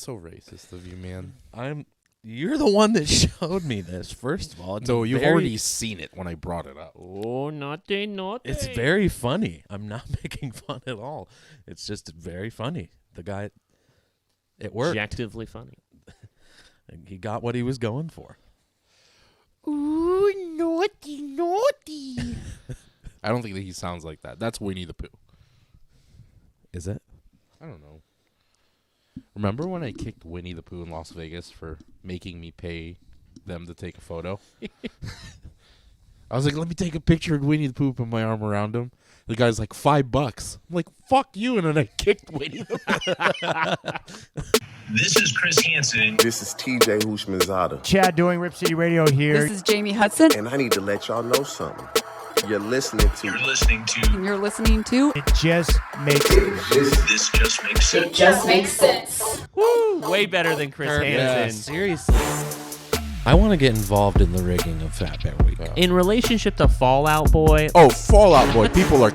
so racist of you, man. You're the one that showed me this, first of all. No, you've already seen it when I brought it up. Oh, naughty. It's very funny. I'm not making fun at all. It's just very funny. The guy, it worked. Objectively funny. He got what he was going for. Ooh, naughty. I don't think that he sounds like that. That's Winnie the Pooh. Is it? I don't know. Remember when I kicked Winnie the Pooh in Las Vegas for making me pay them to take a photo? I was like, let me take a picture of Winnie the Pooh, put my arm around him. The guy's like, $5. I'm like, fuck you. And then I kicked Winnie the Pooh. This is Chris Hansen. This is TJ Hushmanzada. Chad doing Rip City Radio here. This is Jamie Hudson. And I need to let y'all know something. You're listening to. And you're listening to. It just makes sense. This just makes sense. It just makes sense. Woo! Way better than Chris Hansen. Seriously. I want to get involved in the rigging of Fat Bear Week. In relationship to Fallout Boy. Oh, Fallout Boy. People are.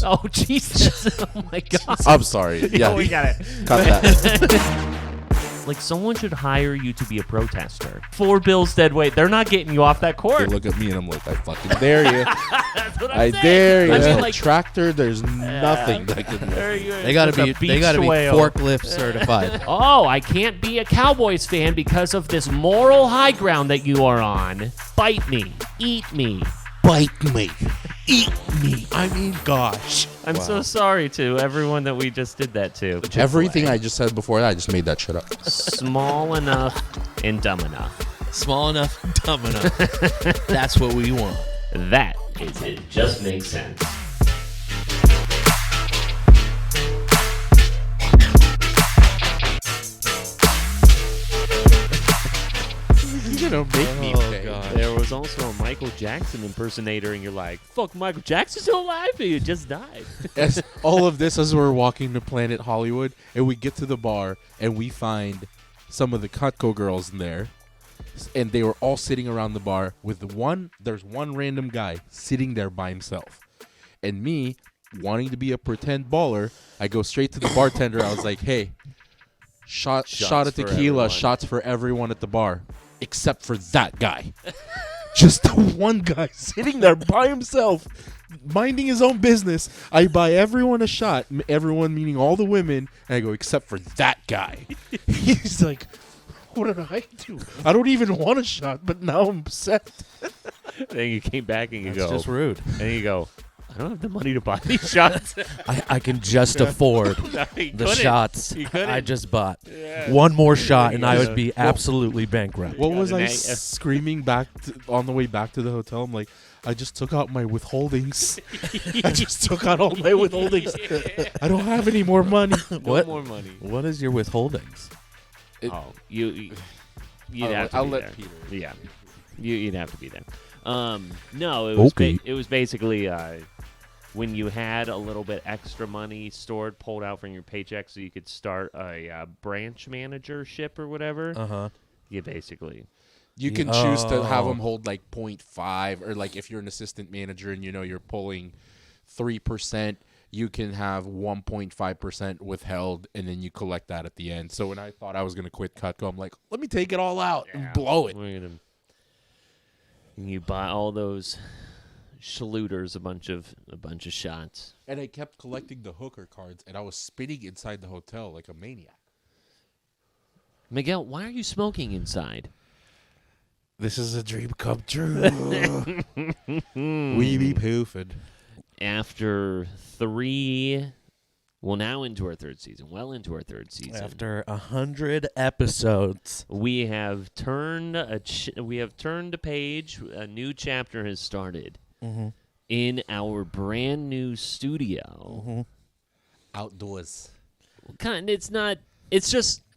Oh, Jesus. Oh, my God. I'm sorry. Yeah, Oh, we got it. cut that. Like, someone should hire you to be a protester. 4 bills dead weight. They're not getting you off that They court. look at me and I'm like, I fucking dare you. That's what I'm I saying. dare you. I mean, There's a like, tractor. There's nothing that can. They gotta be forklift certified. Oh, I can't be a Cowboys fan because of this moral high ground that you are on. Bite me. Eat me. Bite me. Eat me. I mean, gosh. I'm so sorry to everyone that we just did that to. Everything I just said before that, I just made that shit up. Small enough and dumb enough. Small enough, dumb enough. That's what we want. That is It Just Makes Sense. You're gonna make me pay. God. There was also a Michael Jackson impersonator, and you're like, fuck, Michael Jackson's still alive? He just died. As all of this as we're walking to Planet Hollywood, and we get to the bar, and we find some of the Cutco girls in there, and they were all sitting around the bar with there's one random guy sitting there by himself. And me, wanting to be a pretend baller, I go straight to the bartender. I was like, hey, shot of for tequila, everyone. shots for everyone at the bar, except for that guy. Just the one guy sitting there by himself, minding his own business. I buy everyone a shot, everyone meaning all the women, and I go, except for that guy. He's like, what did I do? I don't even want a shot, but now I'm upset. Then you came back and you That's go, just rude. and you go, I don't have the money to buy these shots. I can just afford No, he the couldn't. shots He couldn't. I just bought. One more shot and I would be Well, absolutely bankrupt. What was an I A- screaming back on the way back to the hotel? I'm like, I just took out my withholdings. I just took out all my withholdings. I don't have any more money. What? More money. What is your withholdings? You'd have to I'll be let there. Peter. Yeah, you'd have to be there. No, it was Okay. it was basically when you had a little bit extra money stored, pulled out from your paycheck, so you could start a branch managership or whatever. Uh-huh. You basically. You can choose to have Oh. them hold like 0.5, or like if you're an assistant manager and you're pulling 3%, you can have 1.5% withheld, and then you collect that at the end. So when I thought I was gonna quit Cutco, I'm like, let me take it all out and blow it. You buy all those Schluters, a bunch of shots. And I kept collecting the hooker cards, and I was spinning inside the hotel like a maniac. Miguel, why are you smoking inside? This is a dream come true. We be poofing. After now into our third season, After 100 episodes. we have turned a page. A new chapter has started in our brand new studio. Outdoors.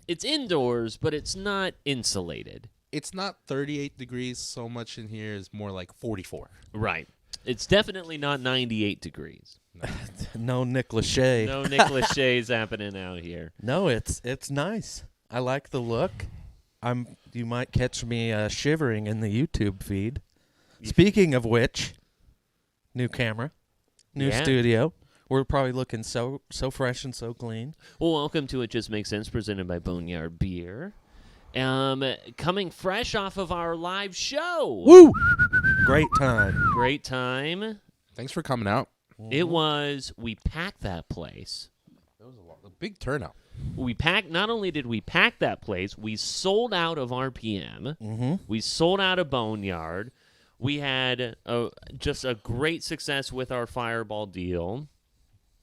It's indoors, but it's not insulated. It's not 38 degrees so much in here. It's more like 44. Right. It's definitely not 98 degrees. No Nick Lachey. No Nick Lachey's happening out here. No, it's nice. I like the look. You might catch me shivering in the YouTube feed. Speaking of which, new camera, new Yeah. studio. We're probably looking so fresh and so clean. Well, welcome to It Just Makes Sense, presented by Boneyard Beer. Coming fresh off of our live show. Woo! Great time. Great time. Thanks for coming out. It was. We packed that place. A big turnout. Not only did we pack that place, we sold out of RPM. Mm-hmm. We sold out of Boneyard. We had just a great success with our Fireball deal.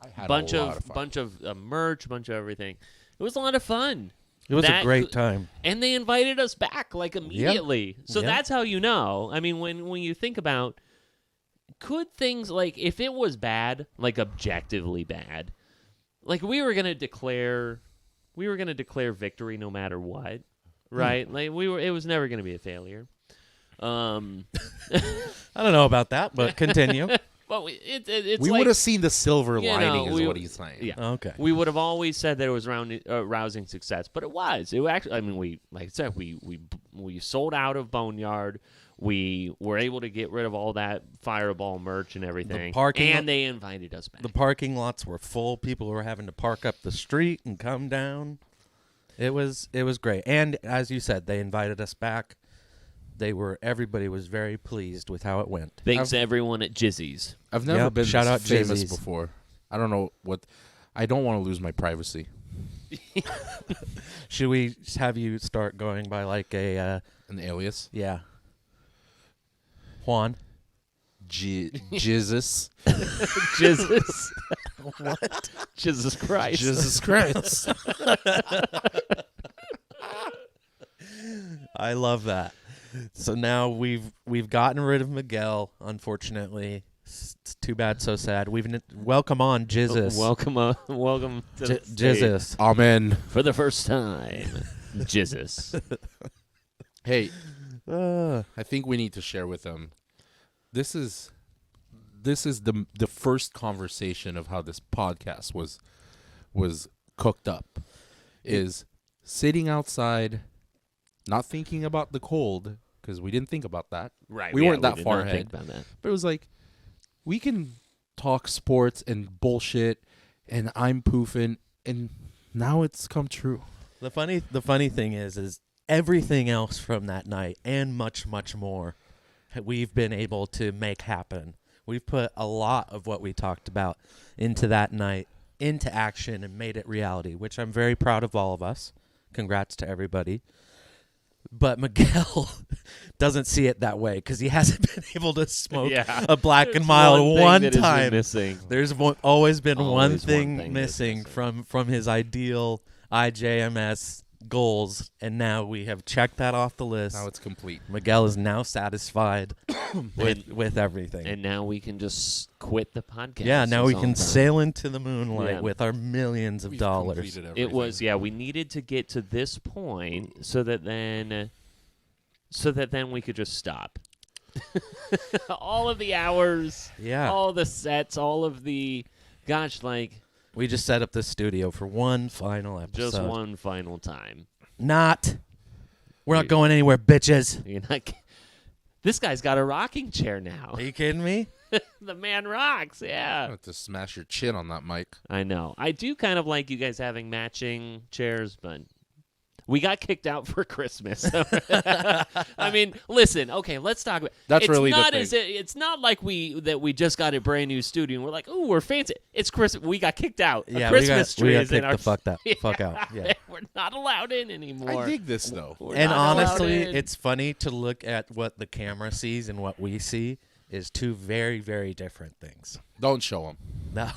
I had bunch a lot of fun. bunch of merch, bunch of everything. It was a lot of fun. It was a great time. And they invited us back like immediately. So Yep. that's how you know. I mean, when you think about, could things like, if it was bad, like objectively bad, like we were gonna declare victory no matter what, right? Like it was never gonna be a failure. I don't know about that, but continue. But it's We like, would have seen the silver you lining, know, is what he's saying. yeah. Okay. We would have always said that it was rousing success, but it was. It actually, I mean, we sold out of Boneyard. We were able to get rid of all that Fireball merch and everything. And they invited us back. The parking lots were full. People were having to park up the street and come down. It was great. And as you said, they invited us back. Everybody was very pleased with how it went. Thanks to everyone at Jizzus. I've never been Shout out this famous Jizzus. before. I don't know what. I don't want to lose my privacy. Should we have you start going by like a An alias. yeah, Juan? Jizzus. Jizzus. What? Jesus Christ. Jesus Christ. I love that. So now we've gotten rid of Miguel. Unfortunately, it's too bad, so sad. Welcome on Jizzus. Welcome to the stage. Jizzus. Amen. For the first time. Jizzus. Hey, I think we need to share with them. This is the first conversation of how this podcast was cooked up. Is sitting outside, not thinking about the cold, because we didn't think about that. Right. We weren't that did far not ahead. think about that. But it was like, we can talk sports and bullshit, and I'm poofing, and now it's come true. The funny thing is everything else from that night and much, much more we've been able to make happen. We've put a lot of what we talked about into that night, into action, and made it reality, which I'm very proud of all of us. Congrats to everybody. But Miguel doesn't see it that way because he hasn't been able to smoke a Black and Mild one time. Missing. There's always been Always one one thing thing missing that's missing. from his ideal IJMS goals, and now we have checked that off the list. Now it's complete. Miguel is now satisfied with everything. And now we can just quit the podcast. Yeah, now It's we all can done. sail into the moonlight Yeah. with our millions of We've dollars. completed It everything. was, we needed to get to this point so that then we could just stop. All of the hours, Yeah. all the sets, all of the, We just set up this studio for one final episode. just one final time. We're not going anywhere, bitches. You're not. This guy's got a rocking chair now. Are you kidding me? The man rocks. I Yeah. have to smash your chin on that mic. I know. I do kind of like you guys having matching chairs, but we got kicked out for Christmas. I mean, listen. Okay, let's talk about. That's it's really the not thing. It's not like we just got a brand new studio and we're like, ooh, we're fancy. It's Christmas. We got kicked out. Yeah, a Christmas we tree got is in kicked our. the fuck out. Yeah. We're not allowed in anymore. I dig this though. We're And not allowed honestly, in. it's funny to look at what the camera sees and what we see is two very, very different things. Don't show him. No,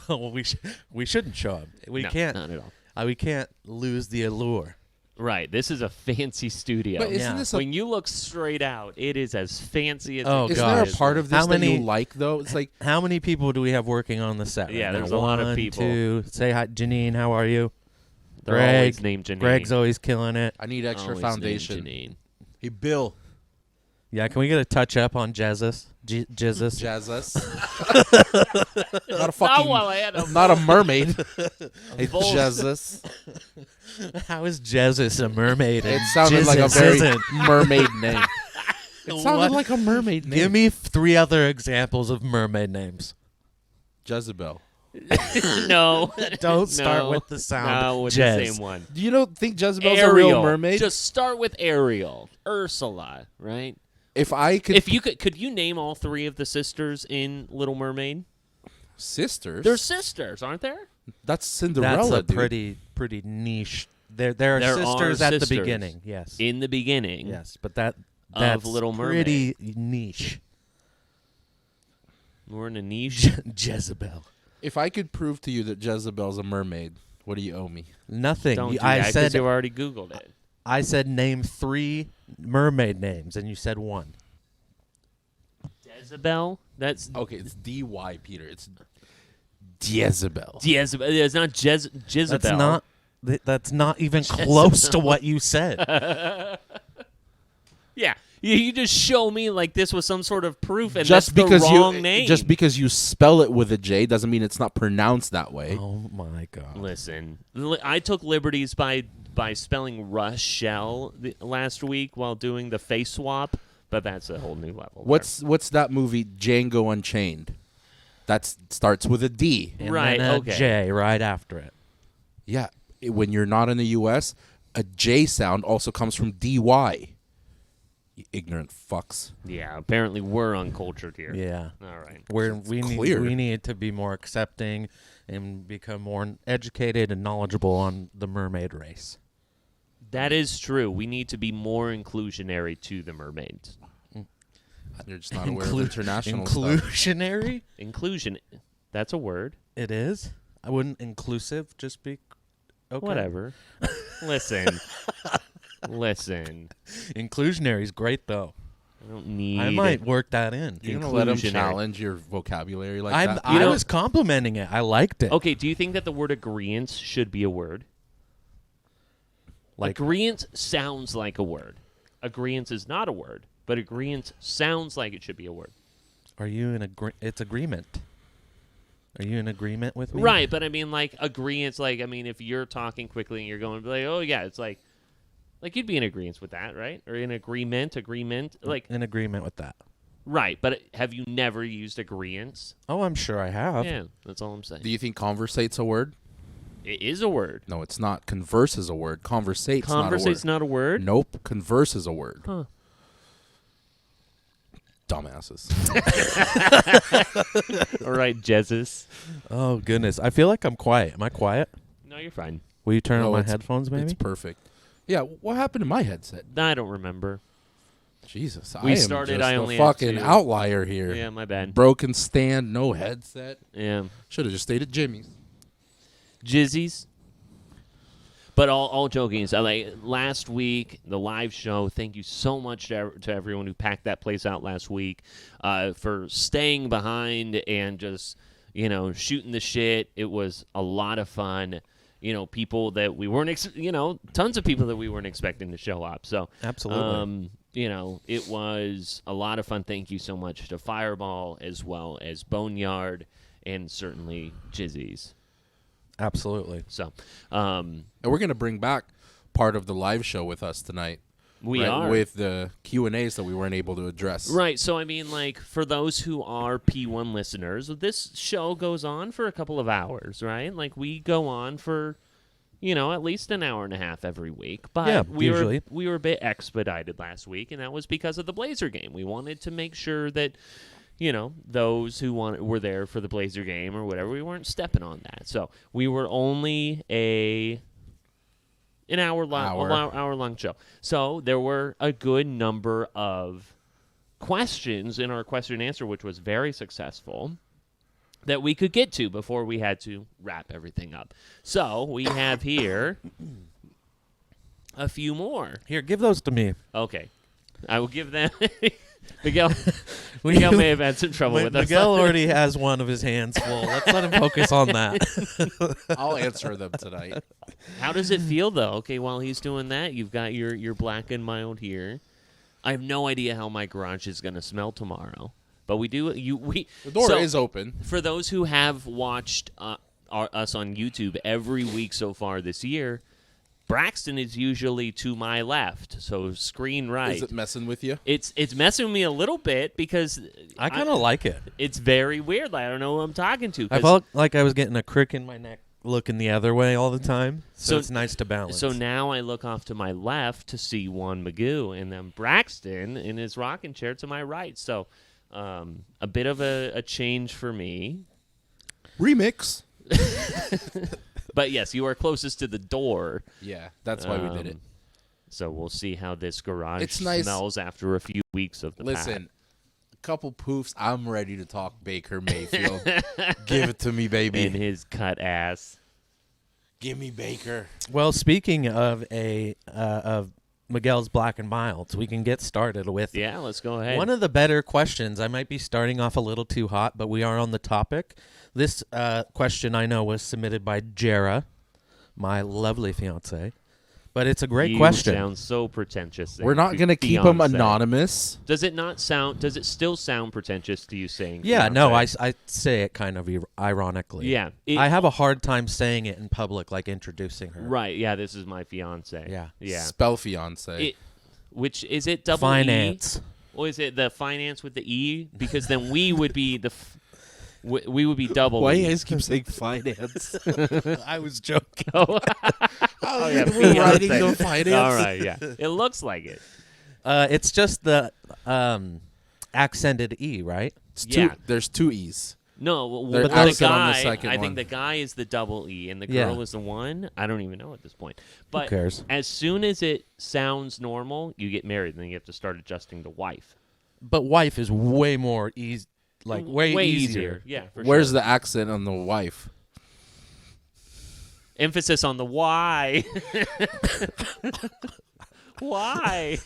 we shouldn't show them. We No, can't. Not at all. We can't lose the allure. Right. This is a fancy studio. But isn't Yeah. this a, When you look straight out, it is as fancy as Oh, it isn't God. there a is. part of this How that many- you like though? It's like How many people do we have working on the set? Yeah, right now? there's a lot of One, people. Two. Say hi, Janine. How are you? They're Greg. always named Janine. Greg's always killing it. I need extra Always named foundation. Janine. Hey Bill, Yeah, can we get a touch up on Jizzus? Jizzus. Jazzus. Not a Not fucking. while I had a Not a mermaid. Hey bull- Jazzus. How is Jizzus a mermaid? It and sounded like a Jizzus very isn't? mermaid name. It sounded What? like a mermaid name. Give me 3 other examples of mermaid names. Jezebel. No. Don't start No. with the sound. No, with Jez. the same one. Do you don't think Jezebel's Ariel. a real mermaid? Just start with Ariel. Ursula, right? if I could, If you could you name all three of the sisters in Little Mermaid? sisters, They're sisters, aren't there? that's Cinderella. That's a dude. pretty niche. There are There sisters are at the sisters. beginning. Yes. In the beginning. Yes, but that's Little pretty niche. We're in a niche. Jezebel. If I could prove to you that Jezebel's a mermaid, what do you owe me? Nothing. Don't do I that said because you already Googled it. I said name 3 mermaid names, and you said 1. Jezebel? That's Okay, it's D-Y, Peter. It's Jezebel. Jezebel. It's not Jezebel. That's not even close to what you said. Yeah. You just show me like this was some sort of proof, and Just that's because the wrong name. Just because you spell it with a J doesn't mean it's not pronounced that way. Oh my god. Listen, I took liberties by spelling Rochelle last week while doing the face swap, but that's a whole new level. What's that movie Django Unchained? That starts with a D. And Right, then a okay. J right after it. Yeah, when you're not in the U.S., a J sound also comes from D-Y. You ignorant fucks. Yeah, apparently we're uncultured here. Yeah. All right. clear. We need to be more accepting and become more educated and knowledgeable on the mermaid race. That is true. We need to be more inclusionary to the mermaids. You're just not aware of international stuff. Inclusionary? Inclusion. That's a word. It is. I wouldn't inclusive just be okay. Whatever. Listen. Listen. Inclusionary is great though. I don't need. I might work that in. You're gonna let him Inclusionary. challenge your vocabulary like that? I know- was complimenting it. I liked it. Okay, do you think that the word agreeance should be a word? Like- agreeance sounds like a word. Agreeance is not a word, but agreeance sounds like it should be a word. Are you in it's agreement? Are you in agreement with me? Right, but I mean, like, agreeance, like, I mean, if you're talking quickly and you're going to be like, oh, yeah, it's like you'd be in agreement with that, right? Or in agreement, like, In agreement with that. right, but have you never used agreeance? Oh, I'm sure I have. Yeah, that's all I'm saying. Do you think conversate's a word? It is a word. No, it's not. Converse is a word. Conversate's Conversate's not not a a word? word. Nope. Converse is a word. Huh. Dumbasses. All right, Jizzus. Oh goodness, I feel like I'm quiet. Am I quiet? No, you're fine. Will you turn No, on my it's- headphones, maybe? It's perfect. Yeah, what happened to my headset? I don't remember. Jesus, We I am started, just I a only had fucking 2. outlier here. Yeah, my bad. Broken stand, no headset. Yeah. Should have just stayed at Jimmy's. Jizzies. But all joking aside, like last week, the live show. Thank you so much to everyone who packed that place out last week, for staying behind and just shooting the shit. It was a lot of fun. People that we weren't, tons of people that we weren't expecting to show up. So Absolutely. it was a lot of fun. Thank you so much to Fireball as well as Boneyard and certainly Jizzies. Absolutely. So, And we're going to bring back part of the live show with us tonight. we right, are. with the Q&As that we weren't able to address. Right, so I mean, like, for those who are P1 listeners, this show goes on for a couple of hours, right? Like, we go on for, at least an hour and a half every week. But Yeah, we usually. were a bit expedited last week, and that was because of the Blazer game. We wanted to make sure that, those who were there for the Blazer game or whatever, we weren't stepping on that. So we were only an hour-long show. So there were a good number of questions in our question and answer, which was very successful, that we could get to before we had to wrap everything up. So we have here a few more. Here, give those to me. Okay. I will give them... Miguel may have had some trouble with us. Miguel already has one of his hands full. Let's let him focus on that. I'll answer them tonight. How does it feel, though? Okay, while he's doing that, you've got your black and mild here. I have no idea how my garage is going to smell tomorrow, but we do. The door so, is open. For those who have watched us on YouTube every week so far this year, Braxton is usually to my left, so screen right. Is it messing with you? It's messing with me a little bit because I kind of like it. it's very weird. Like, I don't know who I'm talking to. I 'cause- felt like I was getting a crick in my neck looking the other way all the time, so So- it's nice to balance. So now I look off to my left to see Juan Magoo, and then Braxton in his rocking chair to my right. So a bit of a change for me. Remix. But yes, you are closest to the door. Yeah, that's why we did it. So we'll see how this garage It's nice. smells after a few weeks of the Listen, a couple poofs. I'm ready to talk Baker Mayfield. Give it to me, baby. in his cut ass. Give me Baker. well, speaking of of Miguel's Black and Milds, we can get started with Yeah, let's go ahead. one of the better questions. I might be starting off a little too hot, but we are on the topic. This question I know was submitted by Jera, my lovely fiance, but it's a great you question. sound so pretentious. We're not going to keep him Beyonce. anonymous. Does it not sound? Does it still sound pretentious to you saying? Yeah, no, fiancé? I say it kind of ironically. Yeah, I have a hard time saying it in public, like introducing her. Right. Yeah, this is my fiance. Yeah. Yeah. Spell fiance. Which is it? Double Finance. E? Or is it the finance with the E? Because then we would be we would be double. Why E. you guys keep saying finance? I was joking. Oh, yeah, We're writing fiancé. the finance. All right. Yeah. It looks like it. It's just the accented E, right? Yeah. There's two E's. No, well, There's but the accent on the guy, second I one. think the guy is the double E and the Yeah. girl is the one. I don't even know at this point. But cares? as soon as it sounds normal, you get married, and then you have to start adjusting to wife. But wife is way more easy, like way easier. Yeah, for Where's sure. the accent on the wife? Emphasis on the why. Why?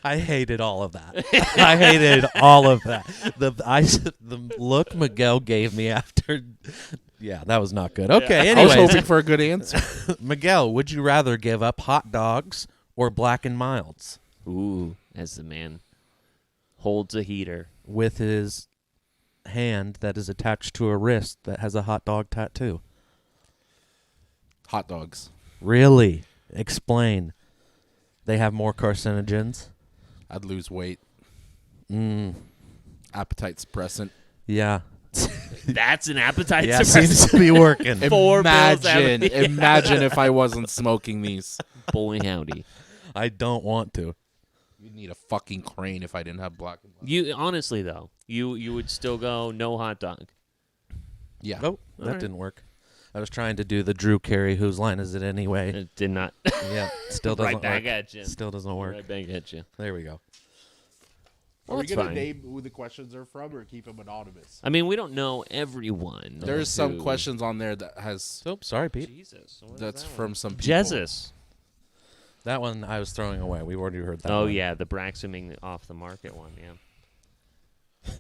I hated all of that. I hated all of that. The look Miguel gave me after. Yeah, that was not good. Okay, I was anyways, hoping for a good answer. Miguel, would you rather give up hot dogs or Black and Milds? Ooh, as the man holds a heater. With his hand that is attached to a wrist that has a hot dog tattoo. Hot dogs. Really? Explain. They have more carcinogens. I'd lose weight. Mm, Appetite suppressant. yeah. That's an appetite Yeah, suppressant. seems to be working. 4 pills Imagine, every- imagine if I wasn't smoking these. Boy, howdy. I don't want to. You'd need a fucking crane if I didn't have black and white. You honestly though, you would still go no hot dog. Yeah. Oh, that Alright. didn't work. I was trying to do the Drew Carey, whose line is it anyway? It did not. Yeah, still doesn't right back work. at you. Still doesn't work. Right back at you. There we go. Well, that's fine. name who the questions are from or keep them anonymous? I mean, we don't know everyone. There's some who- questions on there that has Oh, sorry, Pete. Jesus. what is that's that from one? some people. Jizzus. That one I was throwing away. We've already heard that Oh one. yeah, the Braxton being off the market one. Yeah.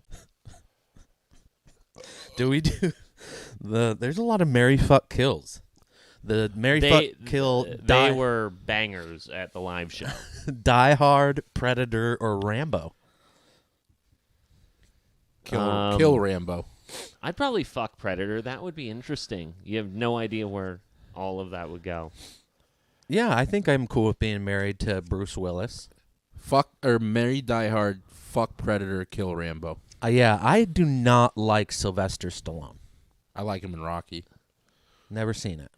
Do we do there's a lot of Mary fuck kills. The Mary fuck kill They were bangers at the live show. Die Hard, Predator, or Rambo. Kill Rambo. I'd probably fuck Predator. That would be interesting. You have no idea where all of that would go. Yeah, I think I'm cool with being married to Bruce Willis. Fuck or marry Die Hard. Fuck Predator. Kill Rambo. Yeah, I do not like Sylvester Stallone. I like him in Rocky. Never seen it.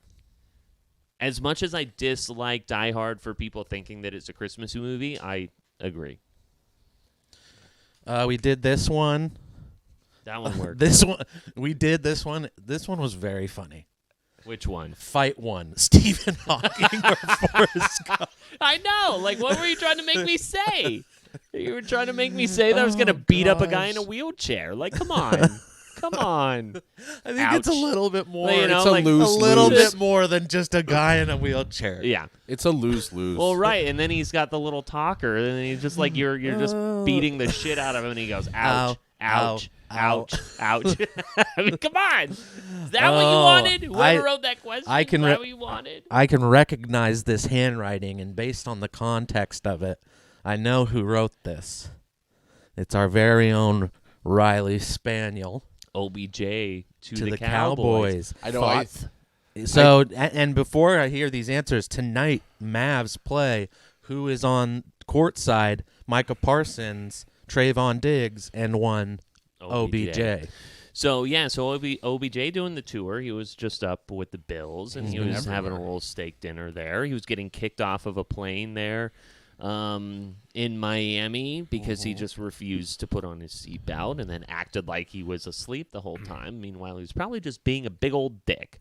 As much as I dislike Die Hard for people thinking that it's a Christmas movie, I agree. We did this one. That one worked. This one we did this one. This one was very funny. Which one? Fight one. Stephen Hawking or Forrest Gump. I know. Like, what were you trying to make me say? You were trying to make me say that I was going to beat up a guy in a wheelchair. Like, come on. Come on. I think it's a Ouch. little bit more. Well, you know, It's a like, lose- a little lose. bit more than just a guy in a wheelchair. Yeah. It's a lose-lose. Well, right. And then he's got the little talker, and then he's just like, you're just beating the shit out of him, and he goes, ouch, ouch, ouch, ouch. I mean, come on. Is that what you Oh, wanted? Whoever I- wrote that question, I can is that re- what you wanted? I can recognize this handwriting, and based on the context of it, I know who wrote this. It's our very own Riley Spaniel OBJ to to the the Cowboys. I know. I, Fourth. So, and before I hear these answers, tonight, Mavs play. Who is on courtside? Micah Parsons, Trayvon Diggs, and one OBJ. So OBJ doing the tour. He was just up with the Bills, and he was having a little steak dinner there. He was getting kicked off of a plane there in Miami because he just refused to put on his seatbelt and then acted like he was asleep the whole time. Meanwhile, he was probably just being a big old dick.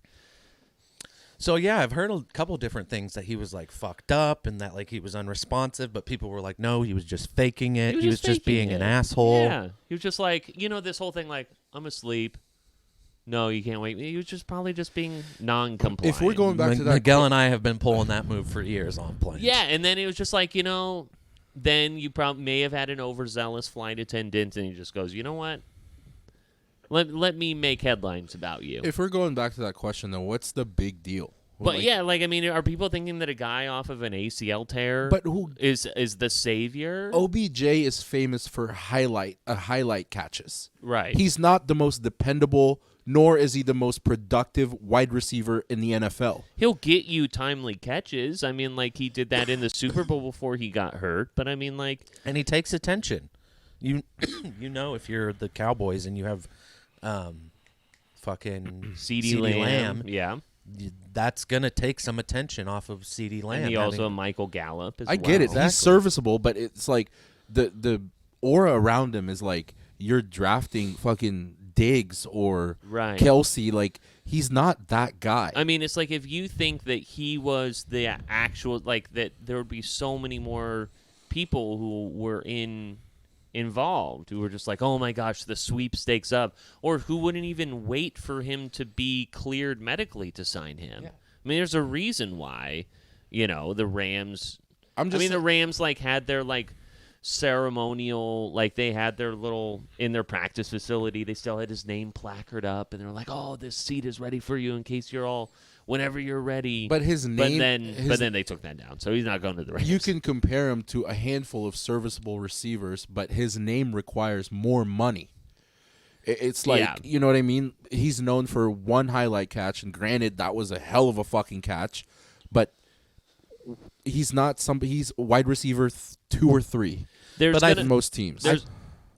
So, yeah, I've heard a couple different things that he was, like, fucked up and that, like, he was unresponsive, but people were like, no, he was just faking it. He was just being an asshole. Yeah. He was just like, this whole thing, like, I'm asleep. No, you can't wait. He was just probably just being non-compliant. If we're going back to that... Miguel and I have been pulling that move for years on planes. Yeah, and then it was just like, then you probably may have had an overzealous flight attendant, and he just goes, you know what? Let me make headlines about you. If we're going back to that question, though, what's the big deal? But are people thinking that a guy off of an ACL tear is the savior? OBJ is famous for highlight catches. Right. He's not the most dependable, nor is he the most productive wide receiver in the NFL. He'll get you timely catches. I mean, like he did that in the Super Bowl before he got hurt. But I mean, like, and he takes attention. You if you're the Cowboys and you have fucking CeeDee Lamb, yeah, that's gonna take some attention off of CeeDee Lamb. And he also Michael Gallup. I get it. Exactly. He's serviceable, but it's like the aura around him is like you're drafting fucking Diggs or Kelsey. Like he's not that guy. I mean, it's like if you think that he was the actual, like that, there would be so many more people who were involved who were just like, oh my gosh, the sweepstakes up, or who wouldn't even wait for him to be cleared medically to sign him. Yeah. I mean, there's a reason why, the Rams. The Rams like had their like ceremonial, like they had their little in their practice facility. They still had his name placard up, and they're like, oh, this seat is ready for you in case you're all. Whenever you're ready. But his name... But then they took that down, so he's not going to the Rams. You can compare him to a handful of serviceable receivers, but his name requires more money. It's like, you know what I mean? He's known for one highlight catch, and granted, that was a hell of a fucking catch, but he's not he's wide receiver 2 or 3. Most teams.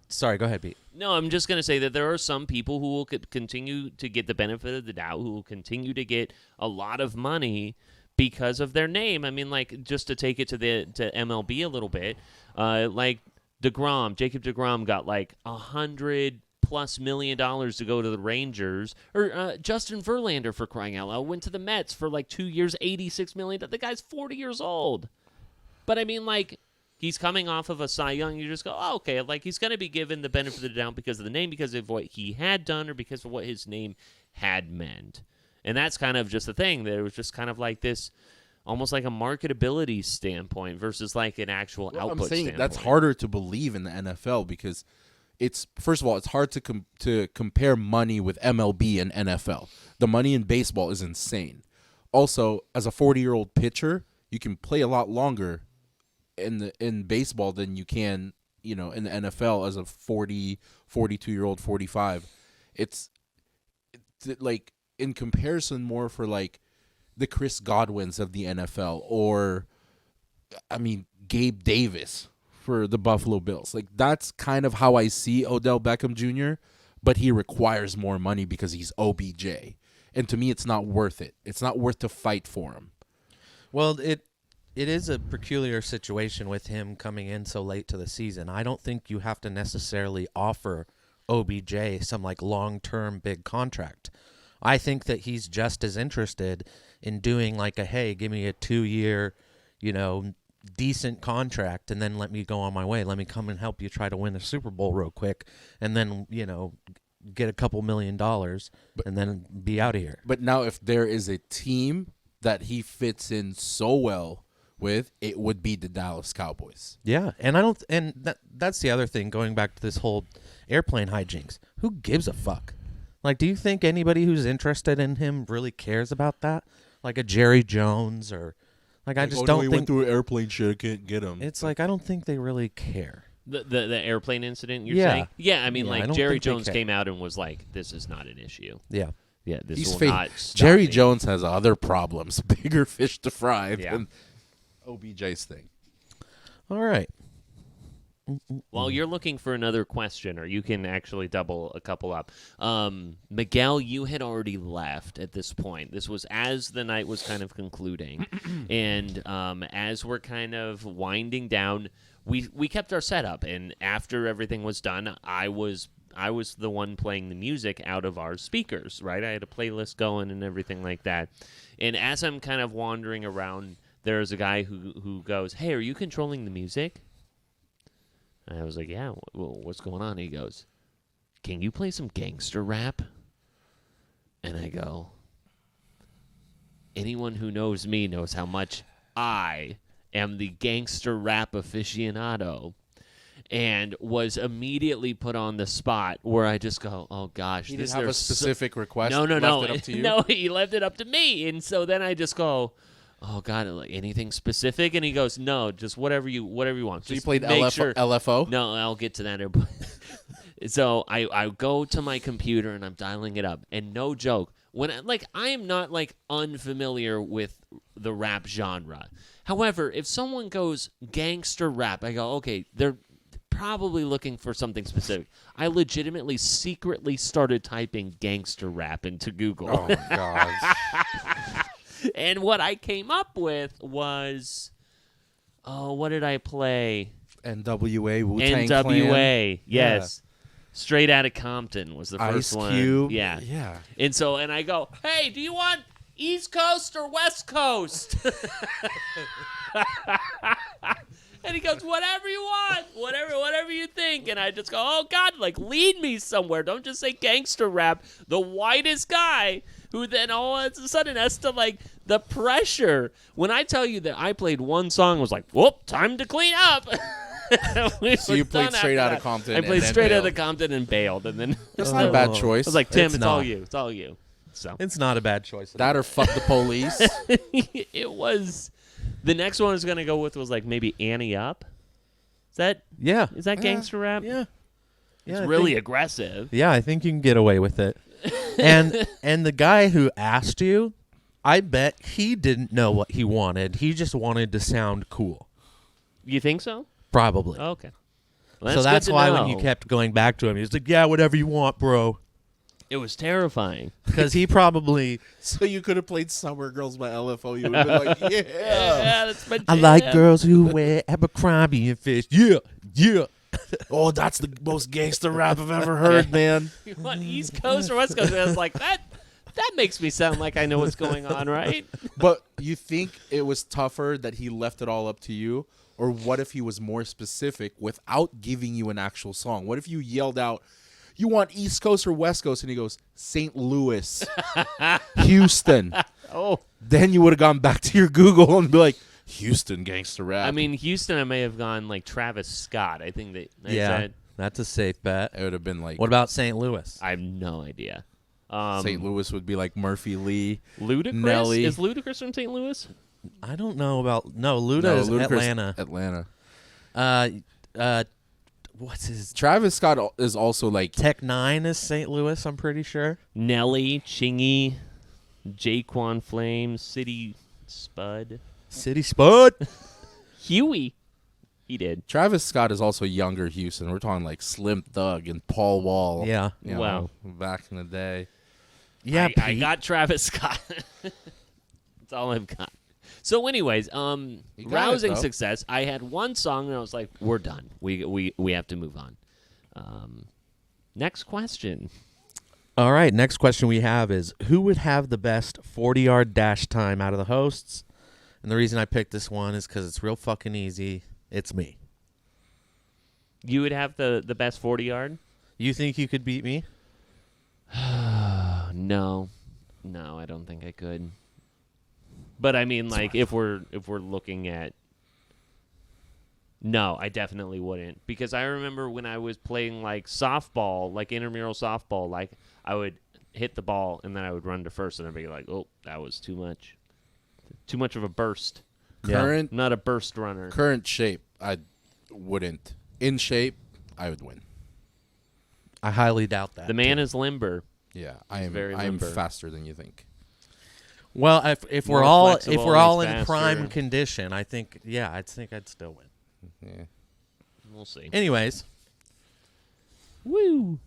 Sorry, go ahead, Pete. No, I'm just going to say that there are some people who will continue to get the benefit of the doubt, who will continue to get a lot of money because of their name. I mean, like, just to take it to MLB a little bit, like Jacob DeGrom got like $100+ million to go to the Rangers, or Justin Verlander, for crying out loud, went to the Mets for like 2 years, $86 million. The guy's 40 years old. But I mean, like, he's coming off of a Cy Young. You just go, oh, okay, like he's going to be given the benefit of the doubt because of the name, because of what he had done, or because of what his name had meant. And that's kind of just the thing. That it was just kind of like this, almost like a marketability standpoint versus like an actual output I'm saying standpoint. That's harder to believe in the NFL because it's, first of all, it's hard to compare money with MLB and NFL. The money in baseball is insane. Also, as a 40-year-old pitcher, you can play a lot longer in baseball than you can, in the NFL as a 40, 42-year-old, 45. It's like in comparison more for like the Chris Godwins of the NFL, or Gabe Davis for the Buffalo Bills. Like that's kind of how I see Odell Beckham Jr., but he requires more money because he's OBJ. And to me, it's not worth it. It's not worth to fight for him. Well, it is a peculiar situation with him coming in so late to the season. I don't think you have to necessarily offer OBJ some like long-term big contract. I think that he's just as interested in doing like hey, give me a 2-year, decent contract, and then let me go on my way. Let me come and help you try to win a Super Bowl real quick, and then, get a couple $1 million and then be out of here. But now if there is a team that he fits in so well with, it would be the Dallas Cowboys. Yeah, and that's the other thing, going back to this whole airplane hijinks. Who gives a fuck? Like, do you think anybody who's interested in him really cares about that? Like a Jerry Jones, or like I just don't think he went through an airplane shit, I can't get him. It's like I don't think they really care. The airplane incident you're saying? Yeah, I mean, I like don't Jerry think they Jones care. came out and was like, this is not an issue. Yeah. Yeah, this He's will not stop Jerry me. Jones has other problems, bigger fish to fry Yeah. than OBJ's thing. All right. While you're looking for another question, or you can actually double a couple up. Miguel, you had already left at this point. This was as the night was kind of concluding. And as we're kind of winding down, we kept our setup. And after everything was done, I was the one playing the music out of our speakers, right? I had a playlist going and everything like that. And as I'm kind of wandering around, there's a guy who goes, "Hey, are you controlling the music?" And I was like, "Yeah, what's going on?" He goes, "Can you play some gangster rap?" And I go, "Anyone who knows me knows how much I am the gangster rap aficionado." And was immediately put on the spot where I just go, "Oh gosh, He this didn't have a there's specific request. no, Left it up to you? no, he left it up to me." And so then I just go, "Oh God, like anything specific?" And he goes, "No, just whatever you want." So you Just played make sure." LFO? No, I'll get to that. So I go to my computer and I'm dialing it up, and no joke, when I am not unfamiliar with the rap genre. However, if someone goes gangster rap, I go, okay, they're probably looking for something specific. I legitimately secretly started typing gangster rap into Google. Oh, my God. And what I came up with was, what did I play? NWA, Wu-Tang Clan. NWA, yes. Straight Outta Compton was the first Ice one. Cube. Yeah. Yeah. And I go, "Hey, do you want East Coast or West Coast?" And he goes, "Whatever you want, whatever you think." And I just go, "Oh God, lead me somewhere. Don't just say gangster rap." The whitest guy who then all of a sudden has to the pressure. When I tell you that I played one song, was like, "Whoop, time to clean up." So you played Straight Outta Compton. I and played then Straight bailed. Outta Compton and bailed, and then That's not a bad choice. I was like, "Tim, It's it's all not. you. It's all you." So It's not a bad choice. That or fuck the police. it was. The next one I was gonna go with was maybe Annie Up. Is that gangster rap? Yeah. It's I really think- aggressive. Yeah, I think you can get away with it. And the guy who asked you, I bet he didn't know what he wanted. He just wanted to sound cool. You think so? Probably. Okay. Well, So that's good to why when know. you kept going back to him, he was like, "Yeah, whatever you want, bro." It was terrifying. Because he probably, So you could have played Summer Girls by LFO. You would have been like, yeah. Yeah, that's my I like jam. girls who wear Abercrombie and fish. Yeah, yeah. Oh, that's the most gangster rap I've ever heard, man. You want East Coast or West Coast? And I was like, that makes me sound like I know what's going on, right? But you think it was tougher that he left it all up to you? Or what if he was more specific without giving you an actual song? What if you yelled out, "You want East Coast or West Coast?" And he goes, "St. Louis, Houston." Oh. Then you would have gone back to your Google and be like, "Houston gangster rap." I mean, Houston, I may have gone Travis Scott. I think that. Yeah, that's a safe bet. it would have been like, What about St. Louis? I have no idea. St. Louis would be like Murphy Lee. Ludacris? Nelly. Is Ludacris from St. Louis? I don't know about. No, Luda is Ludacris- Atlanta. Atlanta. What's his? Travis Scott is also like, Tech 9 is St. Louis, I'm pretty sure. Nelly, Chingy, Jaquan Flame, City Spud, City Spud. Huey. He did. Travis Scott is also younger Houston. We're talking like Slim Thug and Paul Wall. Yeah. You know, Wow. back in the day. Yeah, I Pete. got Travis Scott. That's all I've got. So, anyways, got rousing it, though. success. I had one song, and I was like, "We're done. We have to move on." Next question. All right, next question we have is, who would have the best 40-yard dash time out of the hosts? And the reason I picked this one is because it's real fucking easy. It's me. You would have the best 40-yard? You think you could beat me? No, I don't think I could. But I mean, if we're looking at, no, I definitely wouldn't, because I remember when I was playing softball, intramural softball, I would hit the ball and then I would run to first and I'd be like, "Oh, that was too much of a burst." Current I'm not a burst runner. current shape, I wouldn't. In shape, I would win. I highly doubt that. The man is limber. Yeah, very I'm limber. faster than you think. Well, if More we're all flexible, in he's prime faster. condition, I think I'd still win. Yeah. We'll see. Anyways, Woo.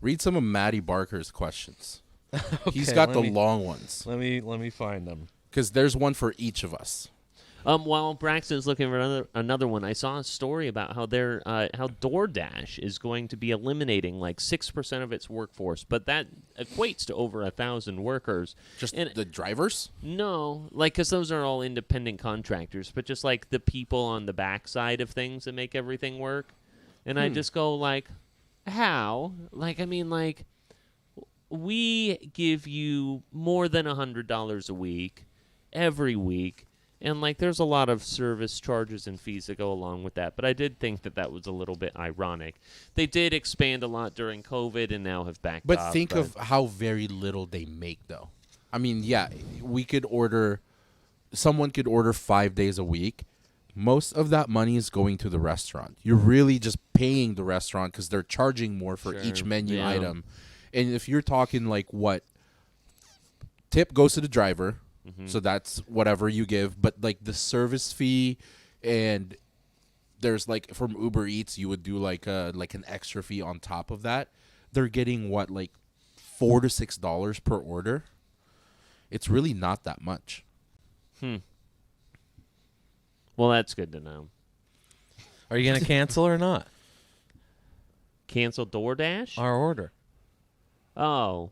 Read some of Matty Barker's questions. He's okay, got let the me- long ones Let me find them. because there's one for each of us. While Braxton's looking for another one, I saw a story about how how DoorDash is going to be eliminating like 6% of its workforce, but that equates to over 1,000 workers. Just And- the drivers. No, like because those are all independent contractors, but just like the people on the backside of things that make everything work. And I just go like, how? Like I mean, like we give you more than $100 a week every week. And, like, there's a lot of service charges and fees that go along with that. But I did think that was a little bit ironic. They did expand a lot during COVID and now have backed But off. think of how very little they make, though. I mean, yeah, someone could order 5 days a week. Most of that money is going to the restaurant. You're really just paying the restaurant because they're charging more for each menu Yeah. item. And if you're talking like what tip goes to the driver, so that's whatever you give, but like the service fee, and there's like from Uber Eats you would do like an extra fee on top of that. They're getting what, like $4 to $6 per order. It's really not that much. Well, that's good to know. Are you gonna cancel or not Cancel DoorDash? our order? Oh,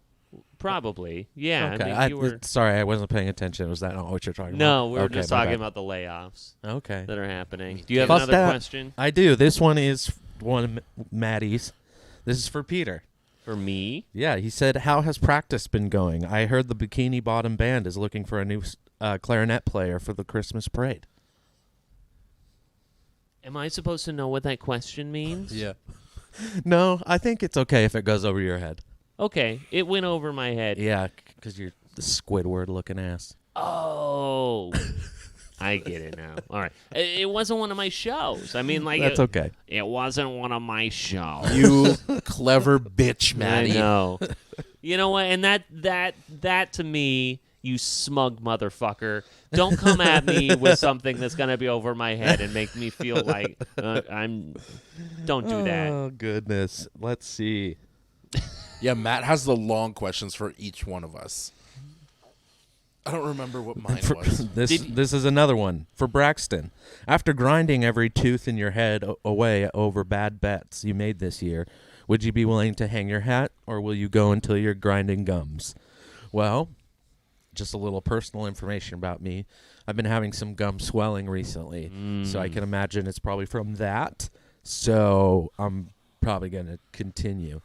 probably. Yeah. Okay. I mean, you were... Sorry, I wasn't paying attention. Was that not what you're talking about? No, we were Okay, just my talking bad. about the layoffs Okay. that are happening. Do you have Plus another that- question I do. This one is one of Maddie's. This is for Peter. for me? Yeah, he said, "How has practice been going? I heard the Bikini Bottom Band is looking for a new clarinet player for the Christmas parade." Am I supposed to know what that question means? No, I think it's okay if it goes over your head. Okay, it went over my head. Yeah, because you're the Squidward-looking ass. Oh, I get it now. All right, it wasn't one of my shows. I mean, like That's okay. It wasn't one of my shows. You clever bitch, I Maddie. know. You know what? And that to me, you smug motherfucker, don't come at me with something that's gonna be over my head and make me feel like I'm. Don't do that. Oh, goodness. Let's see. Yeah, Matt has the long questions for each one of us. I don't remember what mine was. This is another one for Braxton. After grinding every tooth in your head away over bad bets you made this year, would you be willing to hang your hat, or will you go until you're grinding gums? Well, just a little personal information about me. I've been having some gum swelling recently, so I can imagine it's probably from that. So I'm probably going to continue.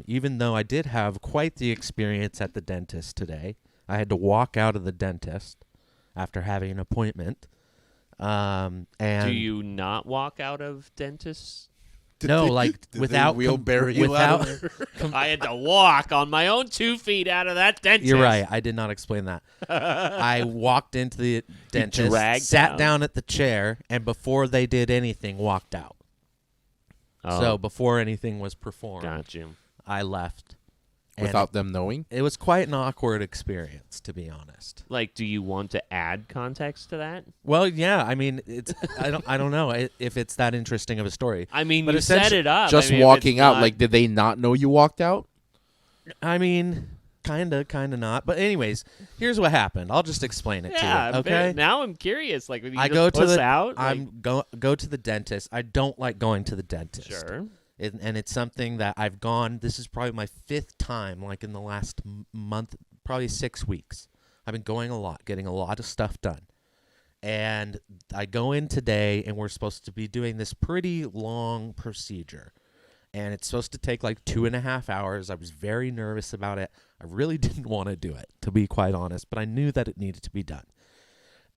Even though I did have quite the experience at the dentist today. I had to walk out of the dentist after having an appointment. And Do you not walk out of dentists? No, like Did without they wheelbarrow you out without. of I had to walk on my own 2 feet out of that dentist. You're right. I did not explain that. I walked into the dentist, dragged sat out. down at the chair, and before they did anything, walked out. Oh, So before anything was performed, got you. I left. And without them knowing? it was quite an awkward experience, to be honest. Like, do you want to add context to that? Well, yeah. I mean, it's I don't know if it's that interesting of a story. I mean, But you set essentially- it up. Just I mean, if walking it's out. not- Like, did they not know you walked out? I mean, kinda not. But anyways, here's what happened. I'll just explain it yeah. to you. Okay. Now I'm curious. Like, when you I just go to puss the out. I'm go to the dentist. I don't like going to the dentist. Sure. And it's something that I've gone. This is probably my 5th time, like in the last month, probably 6 weeks. I've been going a lot, getting a lot of stuff done. And I go in today, and we're supposed to be doing this pretty long procedure. And it's supposed to take like 2.5 hours. I was very nervous about it. I really didn't want to do it, to be quite honest, but I knew that it needed to be done.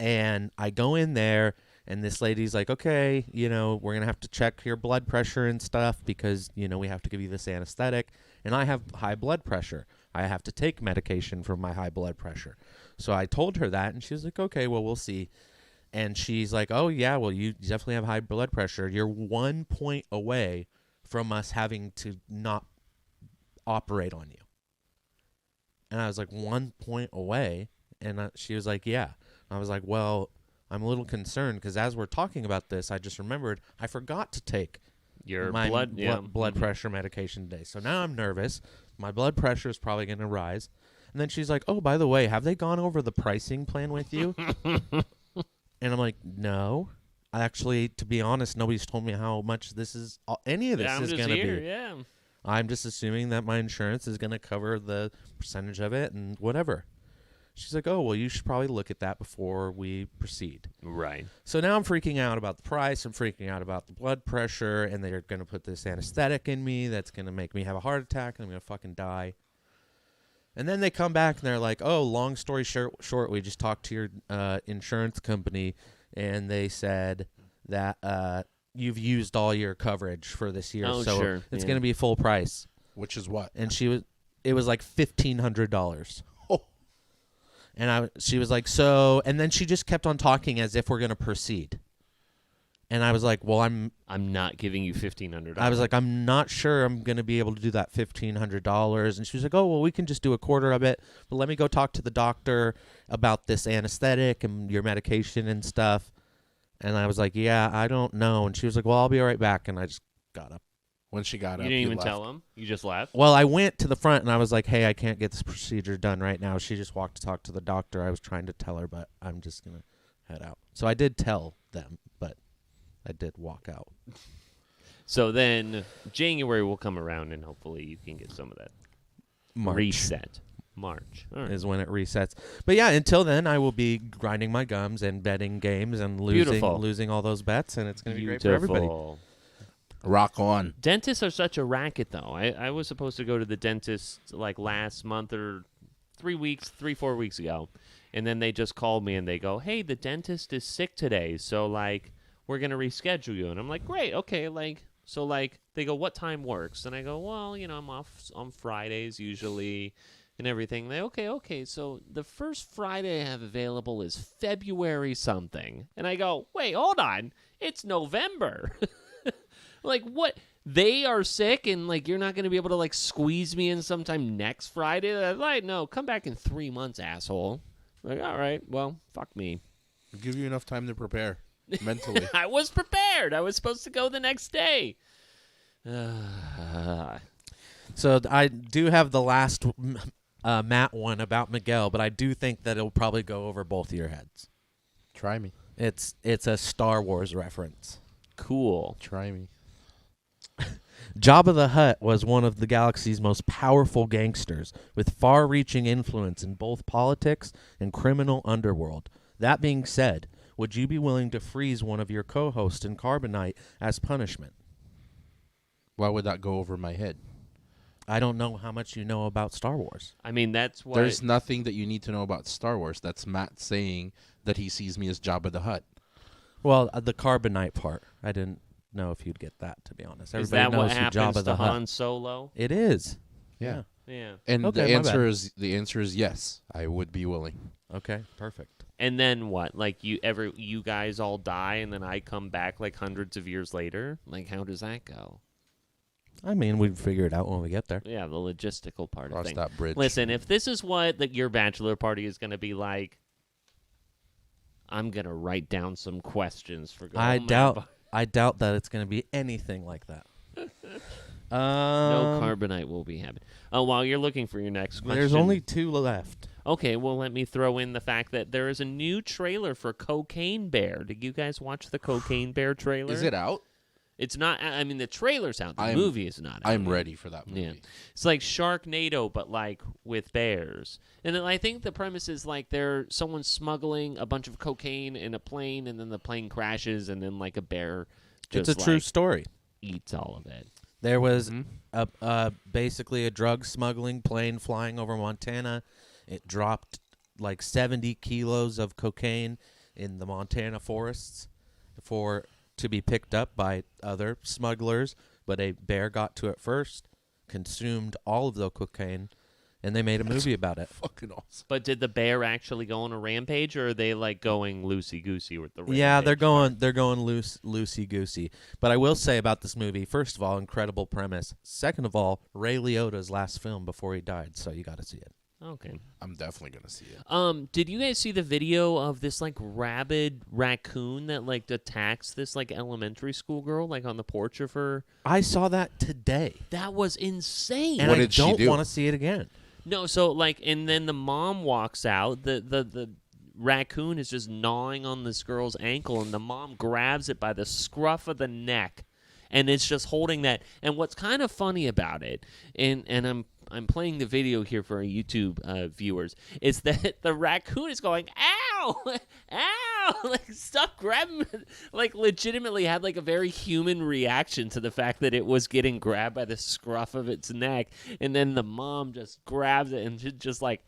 And I go in there, and this lady's like, okay, we're going to have to check your blood pressure and stuff because, we have to give you this anesthetic. And I have high blood pressure. I have to take medication for my high blood pressure. So I told her that, and she was like, okay, well, we'll see. And she's like, oh, yeah, well, you definitely have high blood pressure. You're 1 point away from us having to not operate on you. And I was like, 1 point away. And she was like, yeah. I was like, well, I'm a little concerned because as we're talking about this, I just remembered I forgot to take Your my blood pressure medication today. So now I'm nervous. My blood pressure is probably going to rise. And then she's like, oh, by the way, have they gone over the pricing plan with you? And I'm like, no. Actually, to be honest, nobody's told me how much any of this is going to be. Yeah. I'm just assuming that my insurance is going to cover the percentage of it and whatever. She's like, oh, well, you should probably look at that before we proceed. Right. So now I'm freaking out about the price. I'm freaking out about the blood pressure, and they're going to put this anesthetic in me that's going to make me have a heart attack, and I'm going to fucking die. And then they come back, and they're like, oh, long story short, we just talked to your insurance company, and they said that you've used all your coverage for this year, so sure. it's going to be full price. Which is what? And it was like $1,500. And she was like, so, and then she just kept on talking as if we're going to proceed. And I was like, well, I'm not giving you $1,500. I was like, I'm not sure I'm going to be able to do that $1,500. And she was like, oh, well, we can just do a quarter of it. But let me go talk to the doctor about this anesthetic and your medication and stuff. And I was like, yeah, I don't know. And she was like, well, I'll be right back. And I just got up. When she got you up, didn't even left. tell him. You just left. Well, I went to the front and I was like, hey, I can't get this procedure done right now. She just walked to talk to the doctor. I was trying to tell her, but I'm just going to head out. So I did tell them, but I did walk out. So then January will come around and hopefully you can get some of that reset. March. All right. Is when it resets. But yeah, until then, I will be grinding my gums and betting games and losing all those bets, and it's going to be great for everybody. Rock on. Dentists are such a racket, though. I was supposed to go to the dentist like last month or 4 weeks ago, and then they just called me and they go, hey, the dentist is sick today, so like we're going to reschedule you. And I'm like, great, okay, so they go, what time works? And I go, well, I'm off on Fridays usually and everything. They okay, so the first Friday I have available is February something. And I go, wait, hold on, it's November. Like, what? They are sick, and, like, you're not going to be able to, like, squeeze me in sometime next Friday? They're like, no, come back in 3 months, asshole. Like, all right, well, fuck me. I'll give you enough time to prepare mentally. I was prepared. I was supposed to go the next day. So I do have the last Matt one about Miguel, but I do think that it'll probably go over both of your heads. Try me. It's a Star Wars reference. Cool. Try me. Jabba the Hutt was one of the galaxy's most powerful gangsters, with far-reaching influence in both politics and criminal underworld. That being said, would you be willing to freeze one of your co-hosts in carbonite as punishment? Why would that go over my head? I don't know how much you know about Star Wars. I mean, that's what... There's nothing that you need to know about Star Wars. That's Matt saying that he sees me as Jabba the Hutt. Well, the carbonite part, I didn't know if you'd get that, to be honest. Is Everybody that what knows who happens Jabba to the Hutt. Han Solo? It is. Yeah. Yeah. And Okay, the my bad. answer is yes. I would be willing. Okay, perfect. And then what? Like, you guys all die, and then I come back, like, hundreds of years later? Like, how does that go? I mean, we'd figure it out when we get there. Yeah, the logistical part Cross of things. that bridge. Listen, if this is what your bachelor party is going to be like, I'm going to write down some questions for going. I doubt that it's going to be anything like that. No carbonite will be happening. Oh, while you're looking for your next question. There's only 2 left. Okay, well, let me throw in the fact that there is a new trailer for Cocaine Bear. Did you guys watch the Cocaine Bear trailer? Is it out? It's not. I mean, the trailer's out. The movie is not out. I'm yet. ready for that movie. Yeah. It's like Sharknado, but like with bears. And then I think the premise is like someone's smuggling a bunch of cocaine in a plane, and then the plane crashes, and then like a bear just It's a true story. eats all of it. There was basically a drug smuggling plane flying over Montana. It dropped like 70 kilos of cocaine in the Montana forests to be picked up by other smugglers, but a bear got to it first, consumed all of the cocaine, and they made a movie about it. Fucking awesome. But did the bear actually go on a rampage, or are they like going loosey goosey with the rampage? Yeah, they're going loosey goosey. But I will say about this movie, first of all, incredible premise. Second of all, Ray Liotta's last film before he died, so you got to see it. Okay. I'm definitely gonna see it. Did you guys see the video of this like rabid raccoon that like attacks this like elementary school girl like on the porch of her? I saw that today, That was insane. and What I did she don't do? want to see it again. No, so like, and then the mom walks out. The raccoon is just gnawing on this girl's ankle, and the mom grabs it by the scruff of the neck, and it's just holding that. And what's kind of funny about it, and I'm playing the video here for our YouTube viewers, is that the raccoon is going, ow, ow, like stop grabbing me. Like legitimately had like a very human reaction to the fact that it was getting grabbed by the scruff of its neck, and then the mom just grabs it and just like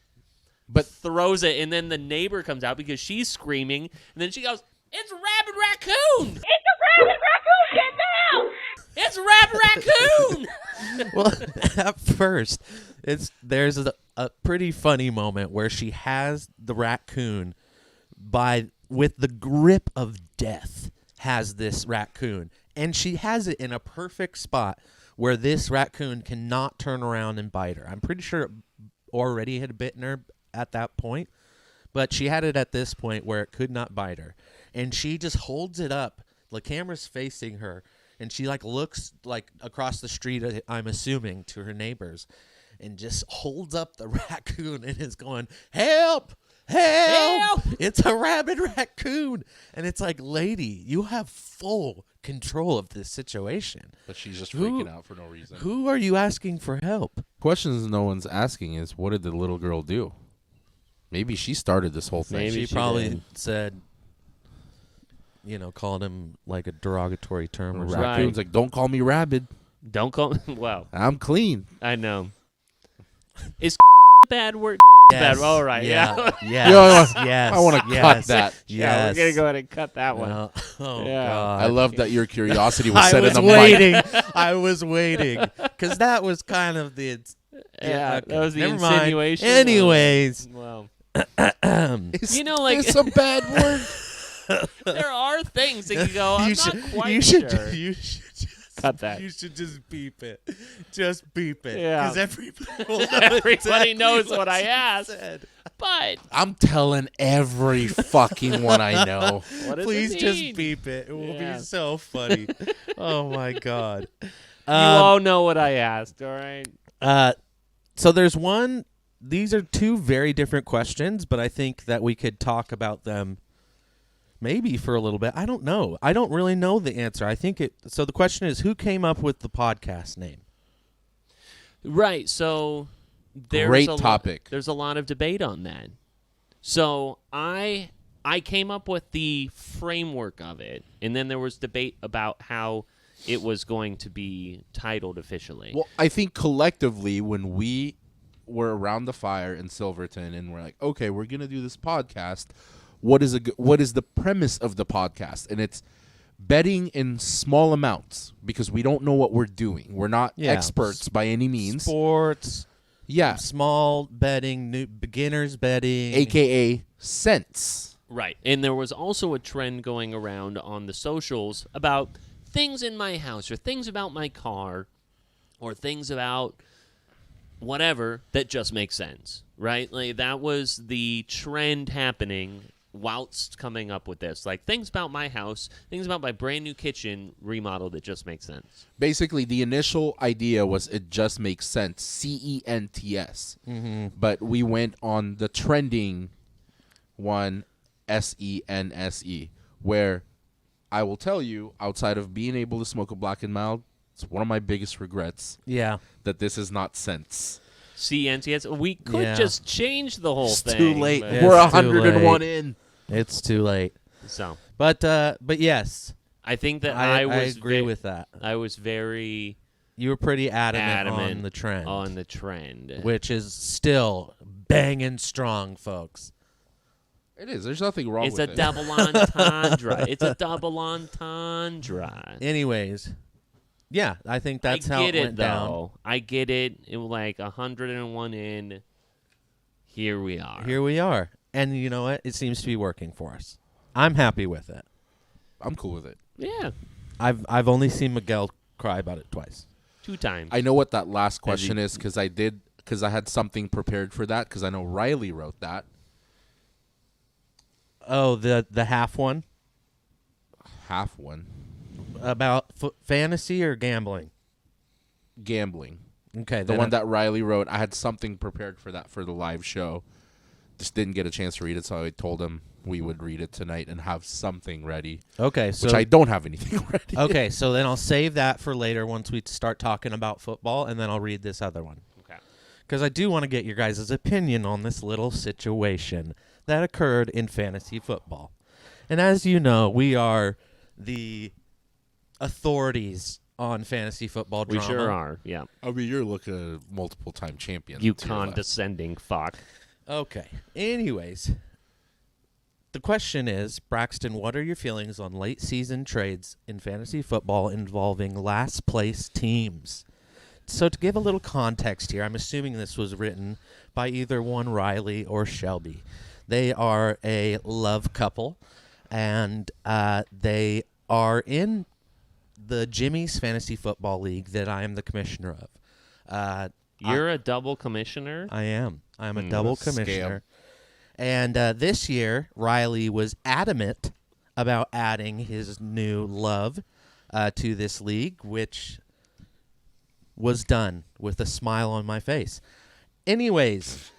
throws it, and then the neighbor comes out because she's screaming, and then she goes, it's a rabid raccoon! It's a rabid raccoon! Get down! It's a rabid raccoon! Well, at first, there's a pretty funny moment where she has the raccoon with the grip of death, has this raccoon, and she has it in a perfect spot where this raccoon cannot turn around and bite her. I'm pretty sure it already had bitten her at that point, but she had it at this point where it could not bite her, and she just holds it up. The camera's facing her, and she like looks like across the street, I'm assuming, to her neighbors, and just holds up the raccoon and is going, help, help, it's a rabid raccoon. And it's like, lady, you have full control of this situation, But she's just freaking out for no reason. who are you asking for help? Questions no one's asking is, what did the little girl do? Maybe she started this whole thing. Maybe She she probably did. said, called him like a derogatory term or something. Raccoon's like, don't call me rabid. Don't call me. Wow. I'm clean. I know. Is a bad word? Yes. Bad. All right. Yeah. Yes. Yo, yes. I want to cut that. Yeah, we're Yes. going to go ahead and cut that one. Well, oh, Yeah. God. I love that your curiosity was I set in was the mic. waiting. I was waiting. Because that was kind of the... Yeah, okay. that was the Never mind. insinuation. Anyways. Well, It's, you know, like it's a bad word. there are things that you go, I'm not quite you should, sure. You should just Cut that. You should just beep it. Just beep it. Yeah. Because everybody will know Everybody exactly knows what I you asked. said. But I'm telling every fucking one I know. what does Please it just mean? beep it. It will Yeah. be so funny. Oh, my God. You all know what I asked, all right? So there's one. These are two very different questions, but I think that we could talk about them maybe for a little bit. I don't know. I don't really know the answer. I think it. So the question is, who came up with the podcast name? Right. So there's Great a topic. There's a lot of debate on that. So I came up with the framework of it, and then there was debate about how it was going to be titled officially. Well, I think collectively, when we were around the fire in Silverton and we're like, okay, we're going to do this podcast, what is the premise of the podcast? And it's betting in small amounts because we don't know what we're doing. We're not experts by any means. Sports. Yeah. Small betting, new beginners betting, AKA cents. Right. And there was also a trend going around on the socials about things in my house or things about my car or things about whatever that just makes sense, right? Like that was the trend happening whilst coming up with this. Like things about my house, things about my brand new kitchen remodel that just makes sense. Basically, the initial idea was it just makes sense, CENTS. But we went on the trending one, SENSE, where I will tell you, outside of being able to smoke a black and mild, it's one of my biggest regrets Yeah. that this is not sense. CNTS. We could Yeah. just change the whole It's thing. too late. but- Yeah. We're It's too 101 late. in. It's too late. So But yes, I think that I was agree with that. I was very You were pretty adamant on the trend. on the trend. Which is still banging strong, folks. It is. There's nothing wrong It's with a it. double entendre. It's a double entendre. Anyways, yeah, I think that's I how get it went down. though. I get it. It was like 101 in. Here we are. Here we are. And you know what? It seems to be working for us. I'm happy with it. I'm cool with it. Yeah. I've only seen Miguel cry about it twice. 2 times. I know what that last question is because I did because I had something prepared for that because I know Riley wrote that. Oh, the half one? Half one. About fantasy or gambling? Gambling. Okay. The one that Riley wrote, I had something prepared for that for the live show. Just didn't get a chance to read it, so I told him we would read it tonight and have something ready. Okay, so which I don't have anything ready. Okay, so then I'll save that for later once we start talking about football, and then I'll read this other one. Okay. Because I do want to get your guys' opinion on this little situation that occurred in fantasy football. And as you know, we are the authorities on fantasy football We drama. sure are. Yeah. I mean, you're looking at multiple-time champion. You to your left. condescending fuck. Okay. Anyways, the question is, Braxton, what are your feelings on late season trades in fantasy football involving last place teams? So to give a little context here, I'm assuming this was written by either one Riley or Shelby. They are a love couple, and they are in the Jimmy's Fantasy Football League that I am the commissioner of. You're a double commissioner? I am. I'm a double Scam. commissioner. And this year, Riley was adamant about adding his new love to this league, which was done with a smile on my face. Anyways,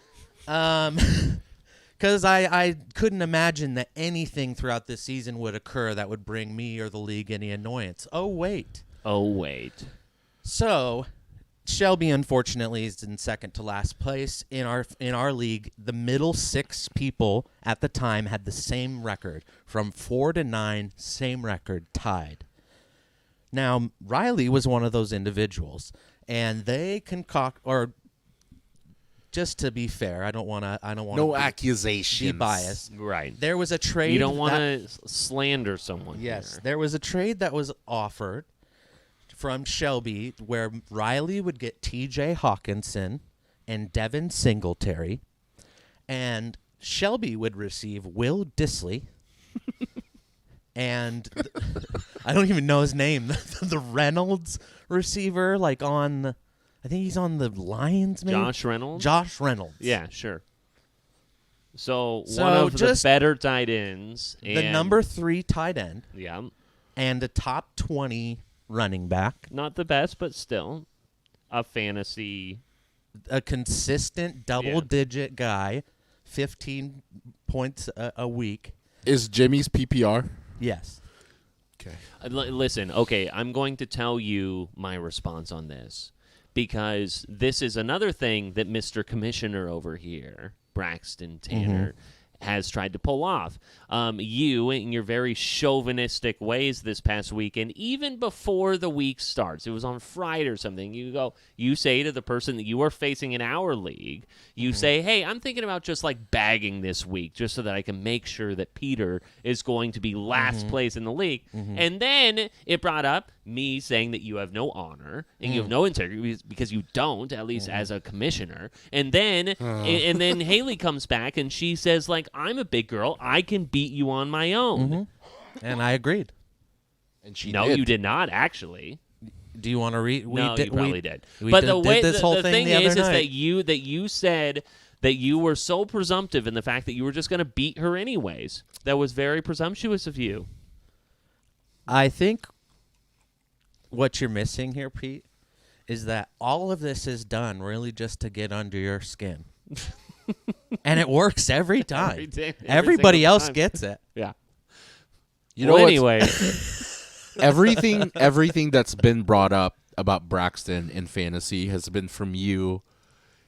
because I couldn't imagine that anything throughout this season would occur that would bring me or the league any annoyance. Oh, wait. So Shelby, unfortunately, is in second to last place in our league. The middle six people at the time had the same record, from 4 to 9, same record, tied. Now Riley was one of those individuals, and they or just to be fair, I don't want to. No accusations. Be biased. Right. There was a trade. You don't want to slander someone. Yes, here. there was a trade that was offered from Shelby where Riley would get T.J. Hawkinson and Devin Singletary, and Shelby would receive Will Disley and I don't even know his name, the Reynolds receiver, like on, I think he's on the Lions, maybe? Josh Reynolds? Josh Reynolds. Yeah, sure. So one of the better tight ends. The and, number 3 tight end. Yeah. And a top 20 running back. Not the best, but still a fantasy. A consistent double-digit guy, 15 points a week. Is Jimmy's PPR? Yes. Okay. Listen, okay, I'm going to tell you my response on this because this is another thing that Mr. Commissioner over here, Braxton Tanner, has tried to pull off. You, in your very chauvinistic ways this past weekend, even before the week starts, it was on Friday or something, you say to the person that you are facing in our league, you say, hey, I'm thinking about just like bagging this week just so that I can make sure that Peter is going to be last place in the league. And then it brought up me saying that you have no honor and you have no integrity because you don't, at least as a commissioner. And then and then Haley comes back and she says, like, I'm a big girl. I can beat you on my own. And I agreed. And she No, did. you did not, actually. Do you want to read? No, you probably did. We But did, the way did this whole the thing thing the other is night. that you said that you were so presumptive in the fact that you were just going to beat her anyways. That was very presumptuous of you. I think what you're missing here, Pete, is that all of this is done really just to get under your skin. And it works every time. Every Everybody single else time. gets it. Yeah. You know Well, what's- anyway, everything that's been brought up about Braxton in fantasy has been from you,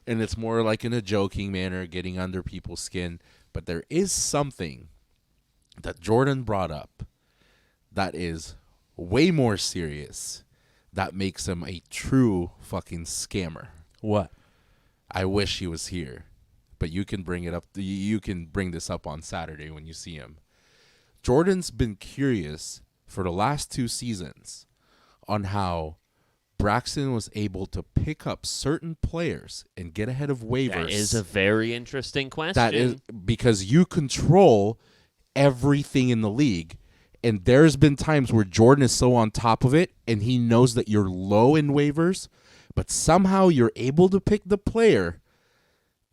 and it's more like in a joking manner, getting under people's skin. But there is something that Jordan brought up that is way more serious, that makes him a true fucking scammer. What? I wish he was here, but you can bring it up. You can bring this up on Saturday when you see him. Jordan's been curious for the last 2 seasons on how Braxton was able to pick up certain players and get ahead of waivers. that is a very interesting question. That is because you control everything in the league. And there's been times where Jordan is so on top of it and he knows that you're low in waivers, but somehow you're able to pick the player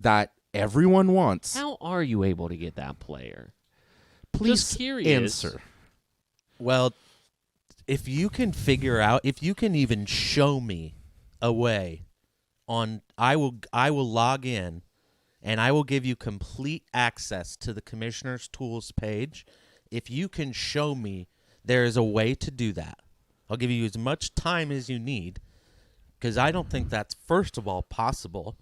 that everyone wants. How are you able to get that player? Please Just curious. answer. Well, if you can figure out, if you can even show me a way on, I will log in and I will give you complete access to the Commissioner's Tools page. If you can show me there is a way to do that, I'll give you as much time as you need, because I don't think that's, first of all, possible.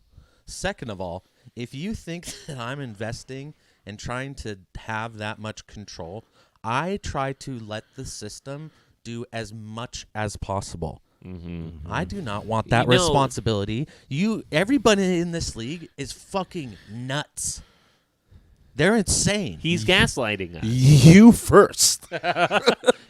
Second of all, if you think that I'm investing and trying to have that much control, I try to let the system do as much as possible. I do not want that responsibility. Everybody in this league is fucking nuts. They're insane. He's gaslighting us. You first.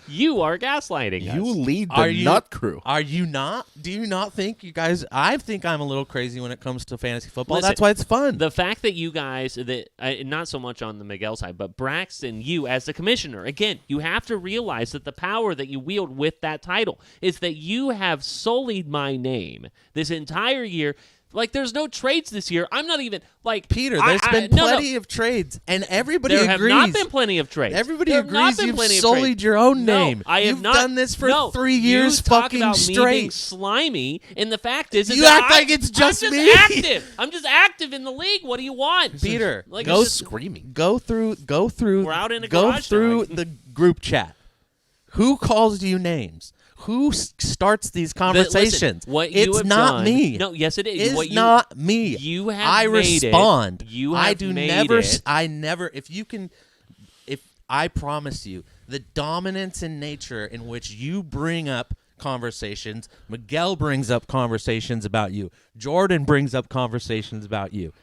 You are gaslighting us. You lead the nut crew. Are you not? Do you not think you guys? I think I'm a little crazy when it comes to fantasy football. Listen, that's why it's fun. The fact that you guys, not so much on the Miguel side, but Braxton, you as the commissioner, again, you have to realize that the power that you wield with that title is that you have sullied my name this entire year. Like, there's no trades this year. I'm not even, like... Peter, there's been plenty of trades, and everybody agrees. There have not been plenty of trades. Everybody agrees you've sullied your own name. You've done this for 3 years fucking about straight. Me being slimy, and the fact is you that act like it's just I'm me. Active. I'm just active in the league. What do you want? Peter, like, go screaming. Go through. We're out in a go garage through now. the group chat. Who calls you names? Who starts these conversations? Listen, what you it's have not done, me. No, yes, it is. It's not me. You have I made respond. It. You have I do made never. It. I never. If I promise you, the dominance in nature in which you bring up conversations, Miguel brings up conversations about you, Jordan brings up conversations about you.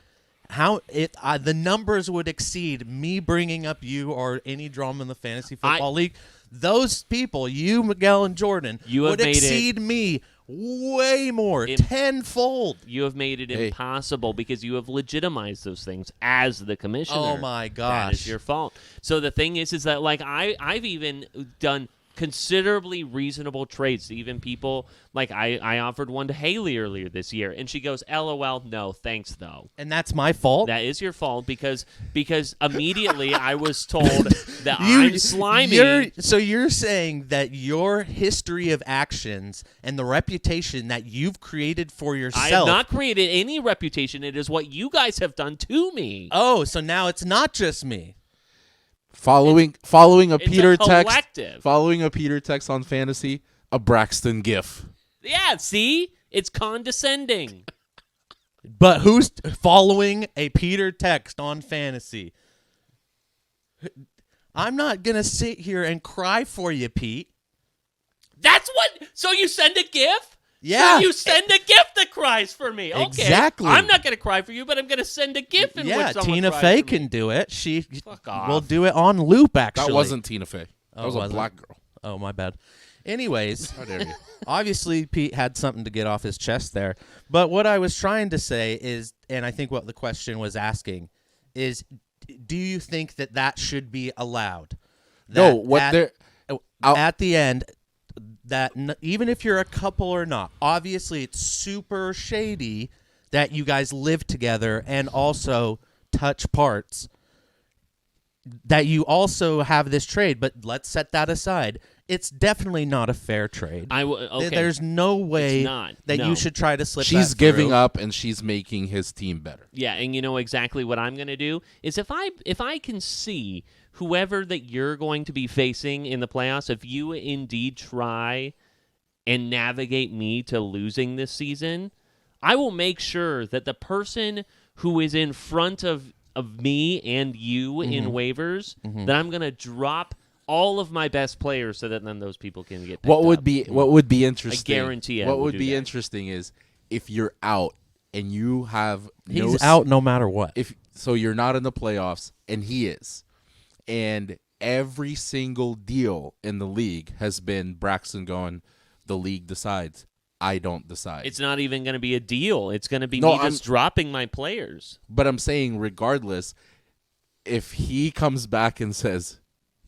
The numbers would exceed me bringing up you or any drama in the fantasy football league. Those people, you, Miguel, and Jordan, would exceed me way more, tenfold. You have made it impossible because you have legitimized those things as the commissioner. Oh my gosh, that is your fault. So the thing is that like I've even done considerably reasonable trades to even people like I offered one to Haley earlier this year, and she goes, "LOL, no, thanks though." And that's my fault. That is your fault because immediately I was told that I'm slimy. So you're saying that your history of actions and the reputation that you've created for yourself. I have not created any reputation. It is what you guys have done to me. Oh, so now it's not just me. Following a Peter text. Following a Peter text on fantasy, a Braxton gif. Yeah, see? It's condescending. But who's following a Peter text on fantasy? I'm not going to sit here and cry for you, Pete. That's what... So you send a gif? Yeah. So you send a gif that cries for me. Okay. Exactly. I'm not going to cry for you, but I'm going to send a gif in which someone Tina cries Fey for me. can do it. She Fuck off. will do it on loop, actually. That wasn't Tina Fey. That was a black girl. Oh, my bad. Anyways, How dare you? obviously Pete had something to get off his chest there. But what I was trying to say is, and I think what the question was asking, is do you think that should be allowed? No, what they're... At the end... that even if you're a couple or not, obviously it's super shady that you guys live together and also touch parts, that you also have this trade, but let's set that aside. It's definitely not a fair trade. Okay. There's no way that you should try to slip She's that giving through. up, and she's making his team better. Yeah, and you know exactly what I'm going to do is if I can see whoever that you're going to be facing in the playoffs, if you indeed try and navigate me to losing this season, I will make sure that the person who is in front of me and you in waivers, that I'm going to drop all of my best players so that then those people can get picked What would up. be interesting? I guarantee I what will would do be that. interesting is if you're out and you have He's out no matter what. So you're not in the playoffs and he is. And every single deal in the league has been Braxton going, the league decides. I don't decide. It's not even going to be a deal. It's going to be No, me just dropping my players. But I'm saying regardless, if he comes back and says,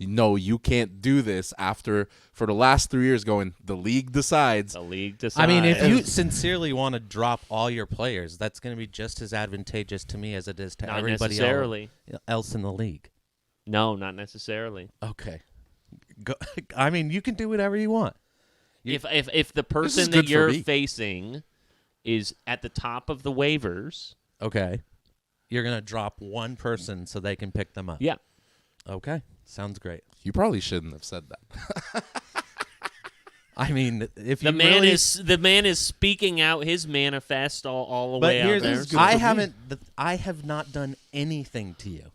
no, you can't do this after, for the last 3 years going, the league decides. The league decides. I mean, if you sincerely want to drop all your players, that's going to be just as advantageous to me as it is to Not everybody necessarily. else in the league. No, not necessarily. Okay. I mean, you can do whatever you want. If the person is that good for you're me. facing is at the top of the waivers, Okay. You're going to drop one person so they can pick them up. yeah. Okay. Sounds great. You probably shouldn't have said that. I mean, if you The man really, is speaking out his manifest all the but way out here's there. good I for me. haven't I have not done anything to you.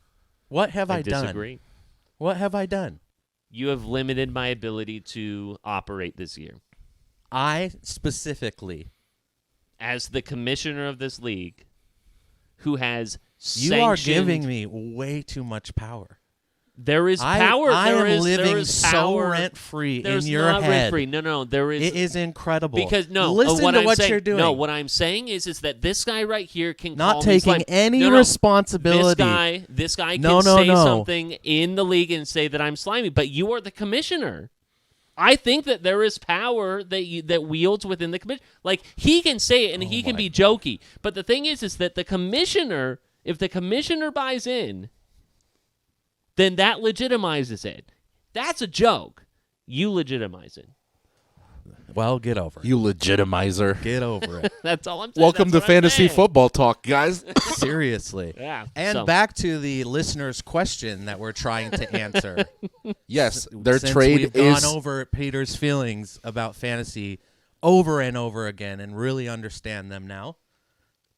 What have I done? disagree. What have I done? You have limited my ability to operate this year. I specifically, As the commissioner of this league, who has you are sanctioned- giving me way too much power. There is power. I there am is, living there is so power. rent-free in There's your not head. rent-free. No, there is. It is incredible. Because listen what to I'm what saying, you're doing. No, what I'm saying is that this guy right here can Not call me taking slimy. any No. responsibility. This guy can No, say no. something in the league and say that I'm slimy, but you are the commissioner. I think that there is power that wields within the commission. Like, he can say it and he can be jokey, but the thing is that the commissioner, if the commissioner buys in, then that legitimizes it. That's a joke. You legitimize it. Well, get over it. You legitimizer. Get over it. That's all I'm saying. Welcome That's to what I'm fantasy saying. football talk, guys. Seriously. Yeah. And so- back to the listener's question that we're trying to answer. Yes, their Since trade we've is gone over Peter's feelings about fantasy over and over again and really understand them now.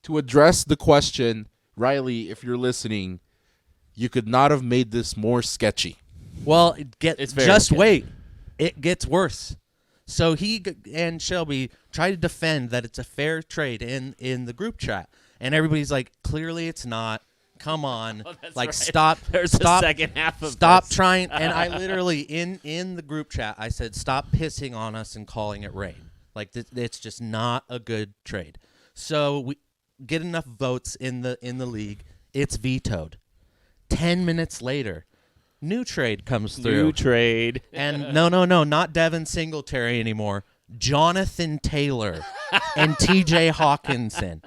to address the question. Riley, if you're listening, you could not have made this more sketchy. Well, It's very just sketchy. wait. It gets worse. So he and Shelby try to defend that it's a fair trade in the group chat, and everybody's like, clearly it's not. Come on, that's like right. stop. There's stop, a second half of Stop this. trying. And I literally in the group chat, I said, stop pissing on us and calling it rain. Like it's just not a good trade. So we get enough votes in the league. It's vetoed. 10 minutes later, new trade comes through. New trade. And no, not Devin Singletary anymore. Jonathan Taylor and T.J. Hawkinson.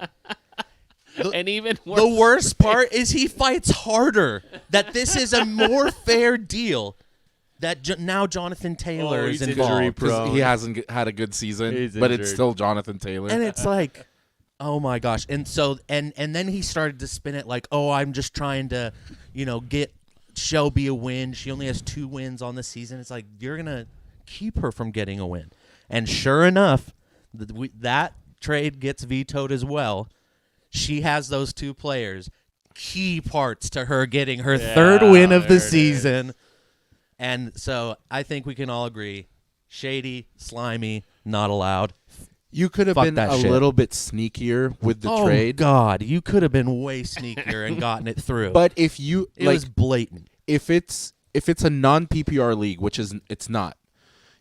And even worse. The worst part is he fights harder. That this is a more fair deal. That now Jonathan Taylor is he's involved. injury 'Cause prone. he hasn't had a good season, He's but it's injured. still Jonathan Taylor. And it's like, oh my gosh. And so and then he started to spin it like, oh, I'm just trying to, get Shelby a win. She only has 2 wins on the season. It's like, you're gonna keep her from getting a win. And sure enough, that trade gets vetoed as well. She has those 2 players, key parts to her getting her 3rd win of the there it season. And so I think we can all agree, shady, slimy, not allowed. you could have fuck been that a shit. little bit sneakier with the Oh trade. God, you could have been way sneakier and gotten it through. But if you it like, was blatant. if it's a non PPR league, which it's not,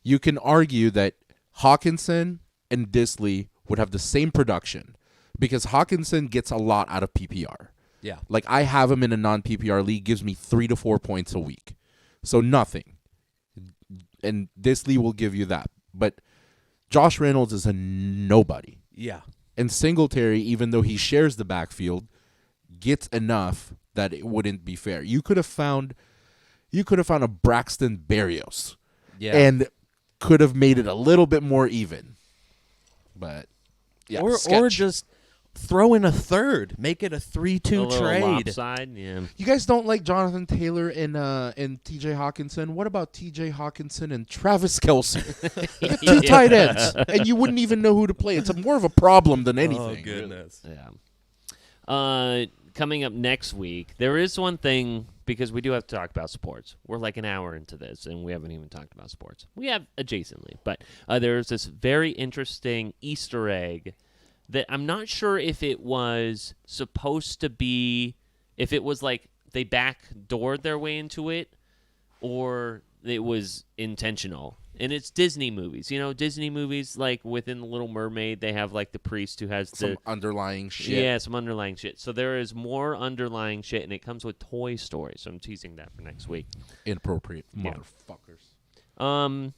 you can argue that Hawkinson and Disley would have the same production because Hawkinson gets a lot out of PPR. Yeah. Like I have him in a non PPR league, gives me 3 to 4 points a week, so nothing. And Disley will give you that, but Josh Reynolds is a nobody. Yeah. And Singletary, even though he shares the backfield, gets enough that it wouldn't be fair. You could have found a Braxton Berrios, Yeah. and could have made it a little bit more even. But yeah, or sketch. just throw in a 3rd, make it a 3-2 a little trade. lopside, yeah. You guys don't like Jonathan Taylor and T.J. Hawkinson. What about T.J. Hawkinson and Travis Kelce? You got 2 tight ends, and you wouldn't even know who to play. It's more of a problem than anything. Oh goodness. Yeah. Coming up next week, there is one thing, because we do have to talk about sports. We're like an hour into this, and we haven't even talked about sports. We have adjacently, but there's this very interesting Easter egg that I'm not sure if it was supposed to be, if it was like they backdoored their way into it, or it was intentional. And it's Disney movies. You know, Disney movies, like within The Little Mermaid, they have like the priest who has some underlying shit. Yeah, some underlying shit. So there is more underlying shit, and it comes with Toy Story. So I'm teasing that for next week. Inappropriate Yeah. motherfuckers.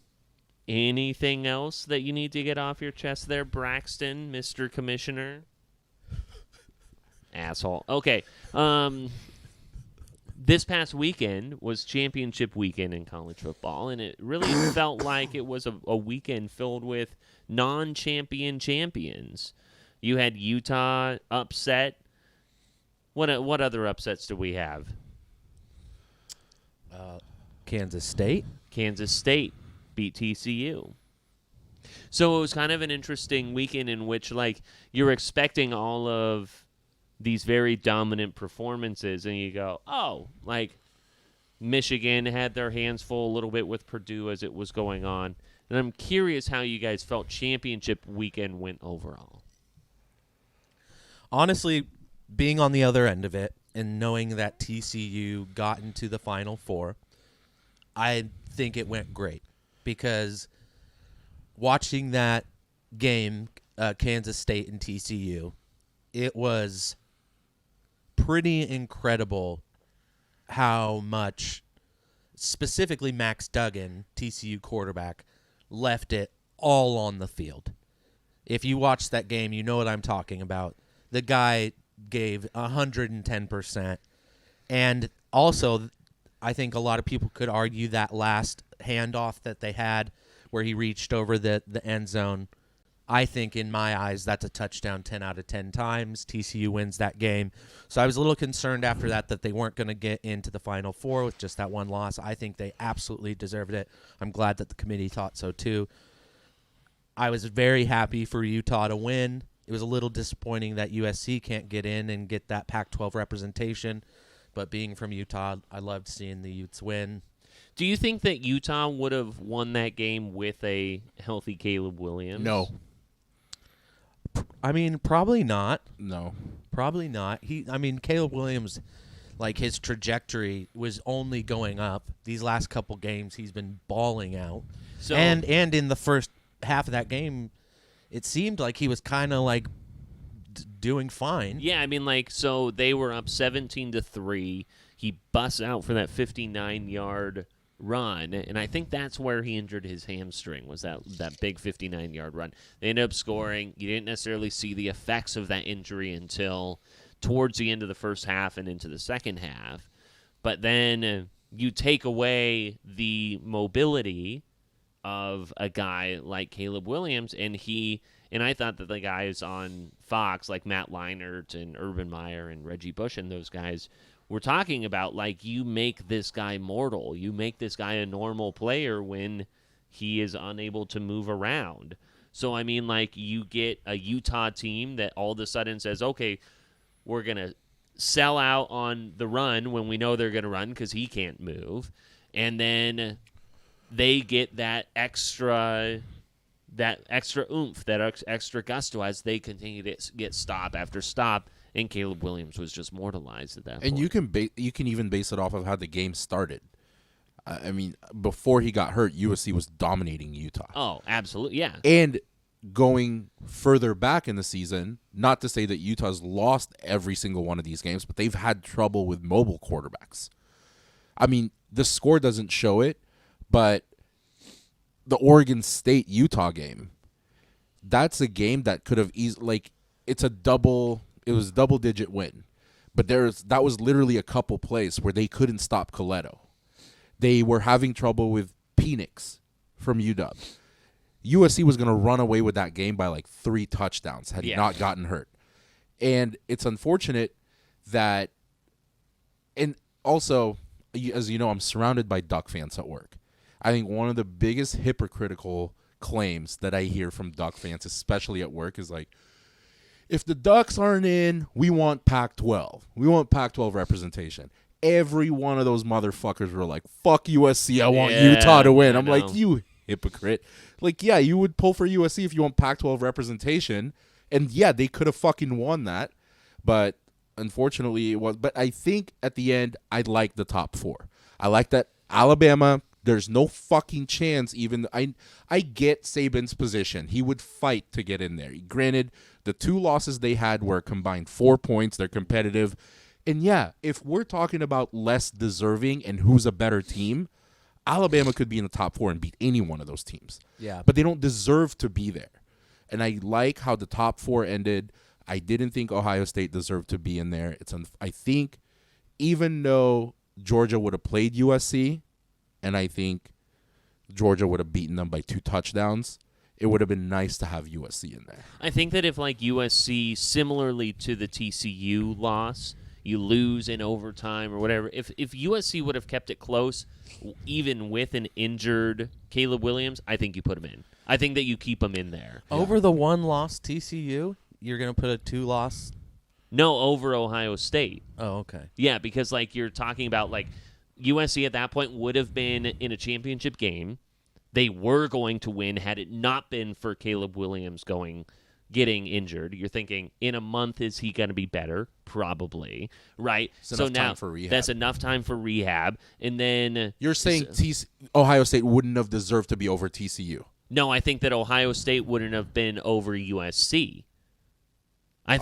Anything else that you need to get off your chest there, Braxton, Mr. Commissioner? Asshole. Okay. This past weekend was championship weekend in college football, and it really felt like it was a weekend filled with non-champion champions. You had Utah upset. What other upsets do we have? Kansas State. Kansas State beat TCU. So it was kind of an interesting weekend in which, like, you're expecting all of these very dominant performances, and you go, oh, like, Michigan had their hands full a little bit with Purdue as it was going on. And I'm curious how you guys felt championship weekend went overall. Honestly, being on the other end of it and knowing that TCU got into the Final Four, I think it went great because watching that game, Kansas State and TCU, it was pretty incredible how much, specifically Max Duggan, TCU quarterback, left it all on the field. If you watch that game, you know what I'm talking about. The guy gave 110%. And also, I think a lot of people could argue that last handoff that they had where he reached over the end zone, I think in my eyes that's a touchdown 10 out of 10 times. TCU wins that game. So I was a little concerned after that they weren't going to get into the Final Four with just that one loss. I think they absolutely deserved it. I'm glad that the committee thought so too. I was very happy for Utah to win. It was a little disappointing that USC can't get in and get that Pac-12 representation. But being from Utah, I loved seeing the Utes win. Do you think that Utah would have won that game with a healthy Caleb Williams? No. I mean, probably not. No. Probably not. Caleb Williams, like, his trajectory was only going up. These last couple games, he's been balling out. So, and in the first half of that game, it seemed like he was kind of like doing fine. Yeah, I mean, like, so they were up 17-3. He busts out for that 59-yard run, and I think that's where he injured his hamstring, was that big 59-yard run. They ended up scoring. You didn't necessarily see the effects of that injury until towards the end of the first half and into the second half. But then you take away the mobility of a guy like Caleb Williams, and I thought that the guys on Fox, like Matt Leinart and Urban Meyer and Reggie Bush and those guys, we're talking about, like, you make this guy mortal. You make this guy a normal player when he is unable to move around. So, I mean, like, you get a Utah team that all of a sudden says, okay, we're going to sell out on the run when we know they're going to run because he can't move. And then they get that extra oomph, that extra gusto as they continue to get stop after stop. And Caleb Williams was just mortalized at that point. And you can even base it off of how the game started. I mean, before he got hurt, USC was dominating Utah. Oh, absolutely, yeah. And going further back in the season, not to say that Utah's lost every single one of these games, but they've had trouble with mobile quarterbacks. I mean, the score doesn't show it, but the Oregon State-Utah game, that's a game that could have easily, like, it was a double-digit win. But that was literally a couple plays where they couldn't stop Coletto. They were having trouble with Penix from UW. USC was going to run away with that game by like 3 touchdowns had he not gotten hurt. And it's unfortunate that, and also, as you know, I'm surrounded by Duck fans at work. I think one of the biggest hypocritical claims that I hear from Duck fans, especially at work, is like, if the Ducks aren't in, we want Pac-12. We want Pac-12 representation. Every one of those motherfuckers were like, fuck USC, I want Utah to win. I'm like, you hypocrite. Like, yeah, you would pull for USC if you want Pac-12 representation. And, yeah, they could have fucking won that. But, unfortunately, it was. But I think, at the end, I like the top 4. I like that Alabama There's no fucking chance. Even I get Saban's position. He would fight to get in there. Granted, the 2 losses they had were combined 4 points. They're competitive. And yeah, if we're talking about less deserving and who's a better team, Alabama could be in the top 4 and beat any one of those teams. Yeah. But they don't deserve to be there. And I like how the top 4 ended. I didn't think Ohio State deserved to be in there. I think even though Georgia would have played USC, and I think Georgia would have beaten them by 2 touchdowns, it would have been nice to have USC in there. I think that if like USC, similarly to the TCU loss, you lose in overtime or whatever, if USC would have kept it close, even with an injured Caleb Williams, I think you put him in. I think that you keep him in there. Over the 1-loss TCU, you're going to put a 2-loss? No, over Ohio State. Oh, okay. Yeah, because like you're talking about like USC at that point would have been in a championship game. They were going to win had it not been for Caleb Williams getting injured. You're thinking, in a month, is he going to be better? Probably, right? So now time for rehab. That's enough time for rehab. And then you're saying Ohio State wouldn't have deserved to be over TCU? No, I think that Ohio State wouldn't have been over USC. I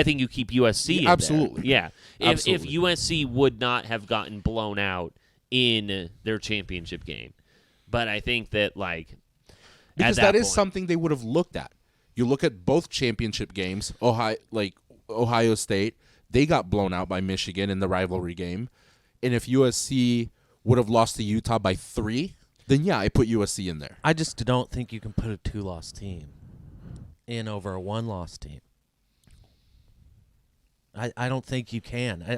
think you keep USC in absolutely. There. Yeah. Absolutely. If USC would not have gotten blown out in their championship game. But I think that like because that is point, something they would have looked at. You look at both championship games, Ohio State, they got blown out by Michigan in the rivalry game. And if USC would have lost to Utah by 3, then yeah, I put USC in there. I just don't think you can put a 2-loss team in over a 1-loss team. I don't think you can.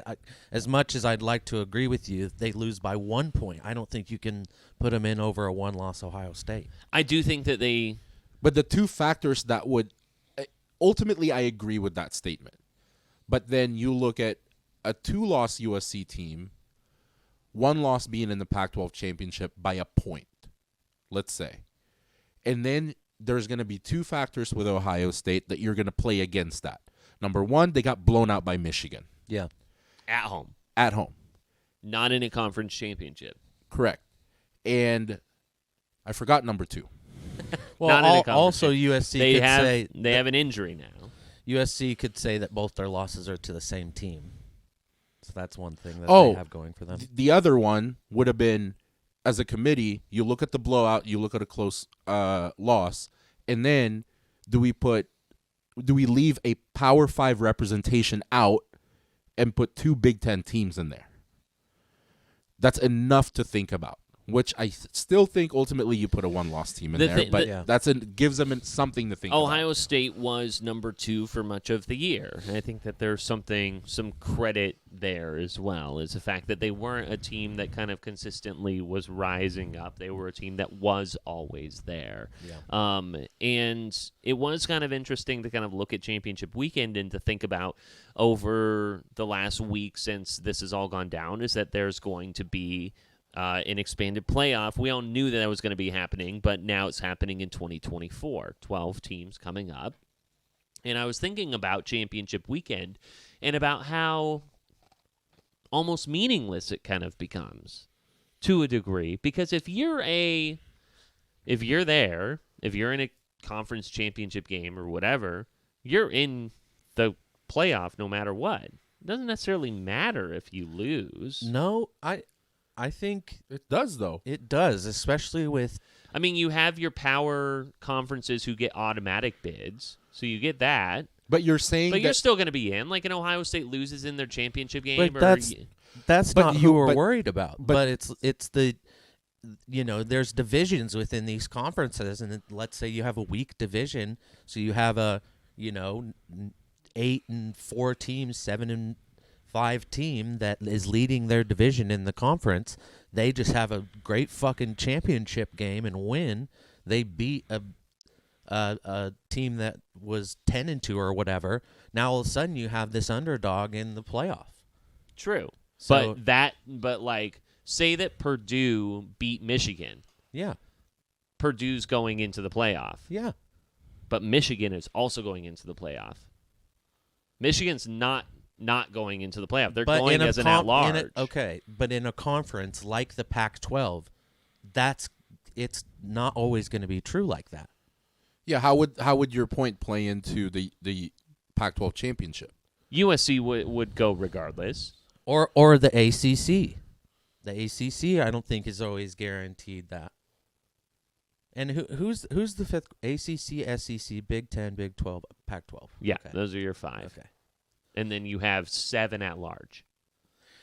As much as I'd like to agree with you, they lose by 1 point. I don't think you can put them in over a 1-loss Ohio State. I do think that they... But the 2 factors that would... Ultimately, I agree with that statement. But then you look at a 2-loss USC team, 1 loss being in the Pac-12 championship by a point, let's say. And then there's going to be 2 factors with Ohio State that you're going to play against that. Number 1, they got blown out by Michigan. Yeah. At home. At home. Not in a conference championship. Correct. And I forgot number 2. Well, also USC they could say they have an injury now. USC could say that both their losses are to the same team. So that's one thing that they have going for them. The other one would have been, as a committee, you look at the blowout, you look at a close loss, and then do we leave a Power 5 representation out and put 2 Big Ten teams in there? That's enough to think about, which I still think ultimately you put a 1-loss team in there, but gives them something to think about. Ohio State was number 2 for much of the year. And I think that there's some credit there as well, is the fact that they weren't a team that kind of consistently was rising up. They were a team that was always there. Yeah. And it was kind of interesting to kind of look at championship weekend and to think about over the last week since this has all gone down, is that there's going to be an expanded playoff. We all knew that was going to be happening, but now it's happening in 2024. 12 teams coming up. And I was thinking about championship weekend and about how almost meaningless it kind of becomes to a degree. Because if you're in a conference championship game or whatever, you're in the playoff no matter what. It doesn't necessarily matter if you lose. No, I think it does, though. It does, especially with... I mean, you have your power conferences who get automatic bids, so you get that. But you're saying But you're still going to be in. Like, an Ohio State loses in their championship game. But that's not who we're worried about. But it's the... there's divisions within these conferences, and let's say you have a weak division, so you have a, 8-4 team, 7-5 team that is leading their division in the conference. They just have a great fucking championship game and win. They beat a team that was 10-2 or whatever. Now all of a sudden you have this underdog in the playoff. True. So, but say that Purdue beat Michigan. Yeah. Purdue's going into the playoff. Yeah. But Michigan is also going into the playoff. Michigan's not going into the playoff. They're going as an at-large. But in a conference like the Pac-12, it's not always going to be true like that. Yeah, how would your point play into the Pac-12 championship? USC would go regardless. Or the ACC. The ACC, I don't think is always guaranteed that. And who's the fifth? ACC, SEC, Big 10, Big 12, Pac-12. Yeah, Okay. those are your 5. Okay. And then you have 7 at large.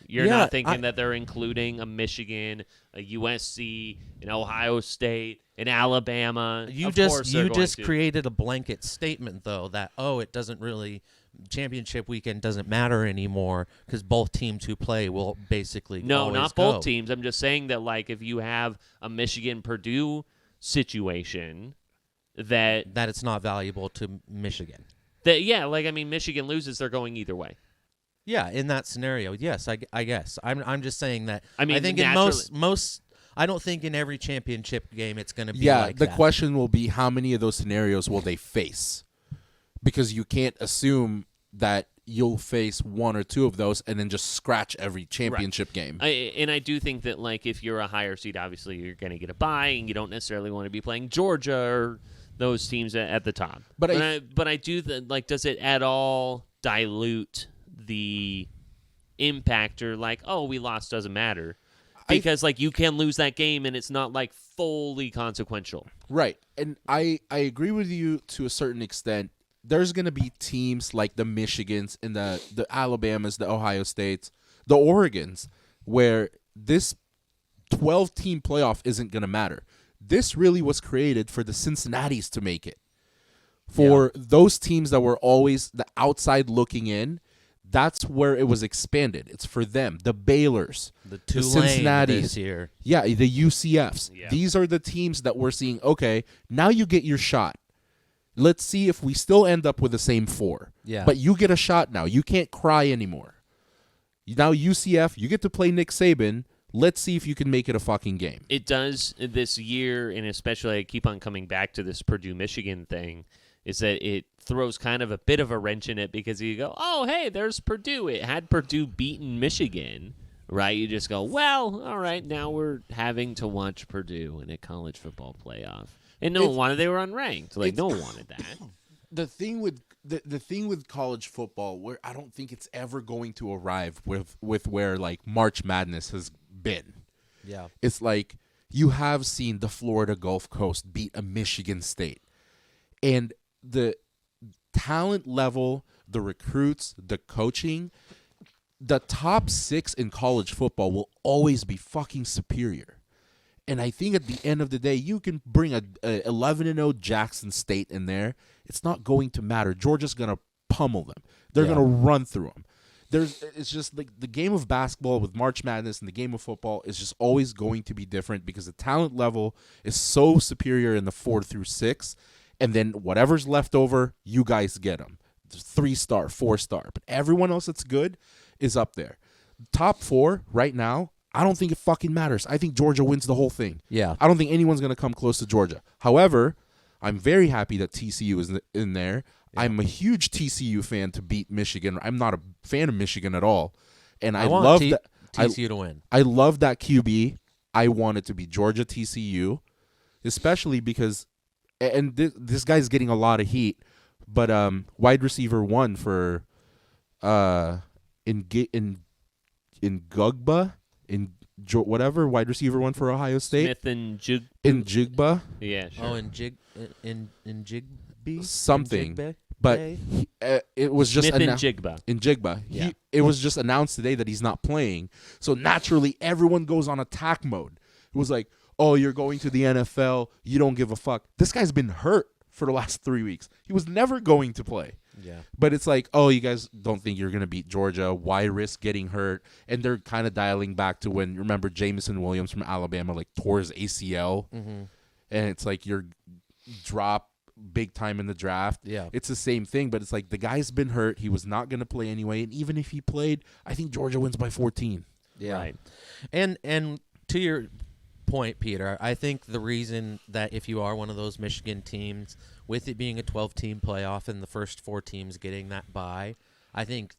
You're Yeah, not thinking that they're including a Michigan, a USC, an Ohio State, an Alabama. You Of course just they're going to. created a blanket statement though that it doesn't really championship weekend doesn't matter anymore because both teams who play will basically No, always not go. both teams. I'm just saying that like if you have a Michigan Purdue situation that it's not valuable to Michigan. Michigan loses, they're going either way. Yeah, in that scenario, yes, I guess. I'm just saying that. I mean, I think naturally- in most. I don't think in every championship game it's going to be Yeah, like the that. question will be how many of those scenarios will they face? Because you can't assume that you'll face one or two of those and then just scratch every championship game. I do think that like if you're a higher seed, obviously you're going to get a bye, and you don't necessarily want to be playing Georgia or those teams at the top. But I do like, does it at all dilute the impact or like, oh, we lost, doesn't matter? Because like you can lose that game and it's not like fully consequential. Right. And I agree with you to a certain extent. There's going to be teams like the Michigans and the Alabamas, the Ohio States, the Oregons, where this 12-team playoff isn't going to matter. This really was created for the Cincinnatis to make it. For those teams that were always the outside looking in, that's where it was expanded. It's for them, the Baylors, the Cincinnati's, Tulane this year. Yeah, the UCFs. Yeah. These are the teams that we're seeing, okay, now you get your shot. Let's see if we still end up with the same 4. Yeah. But you get a shot now. You can't cry anymore. Now UCF, you get to play Nick Saban. Let's see if you can make it a fucking game. It does this year, and especially I keep on coming back to this Purdue-Michigan thing, is that it throws kind of a bit of a wrench in it because you go, oh, hey, there's Purdue. It had Purdue beaten Michigan, right? You just go, well, all right, now we're having to watch Purdue in a college football playoff. And no one wanted, they were unranked. Like, no one wanted that. The thing with the thing with college football, where I don't think it's ever going to arrive with where like March Madness has been. Yeah. It's like you have seen the Florida Gulf Coast beat a Michigan State. And the talent level, the recruits, the coaching, the top 6 in college football will always be fucking superior. And I think at the end of the day, you can bring a 11-0 Jackson State in there. It's not going to matter. Georgia's going to pummel them. They're going to run through them. It's just like the game of basketball with March Madness and the game of football is just always going to be different because the talent level is so superior in the 4 through 6. And then whatever's left over, you guys get them. 3-star, 4-star. But everyone else that's good is up there. Top 4 right now, I don't think it fucking matters. I think Georgia wins the whole thing. Yeah. I don't think anyone's going to come close to Georgia. However, I'm very happy that TCU is in there. Yeah. I'm a huge TCU fan to beat Michigan. I'm not a fan of Michigan at all. And I want love that TCU to win. I love that QB. I want it to be Georgia TCU, especially because and this guy's getting a lot of heat, but wide receiver 1 for in Gugba whatever wide receiver 1 for Ohio State. Smith and Jigba. Yeah, sure. Oh, in Jigby something. Jigbe? But it was just Smith and Jigba. In Jigba. Yeah. It was just announced today that he's not playing. So naturally, everyone goes on attack mode. It was like, oh, you're going to the NFL. You don't give a fuck. This guy's been hurt for the last 3 weeks. He was never going to play. Yeah. But it's like, oh, you guys don't think you're going to beat Georgia. Why risk getting hurt? And they're kind of dialing back to when, remember, Jameson Williams from Alabama like tore his ACL. Mm-hmm. And it's like you're drop big time in the draft. Yeah. It's the same thing, but it's like the guy's been hurt. He was not going to play anyway. And even if he played, I think Georgia wins by 14. Yeah. Right. And to your point, Peter, I think the reason that if you are one of those Michigan teams, with it being a 12-team playoff and the first 4 teams getting that bye, I think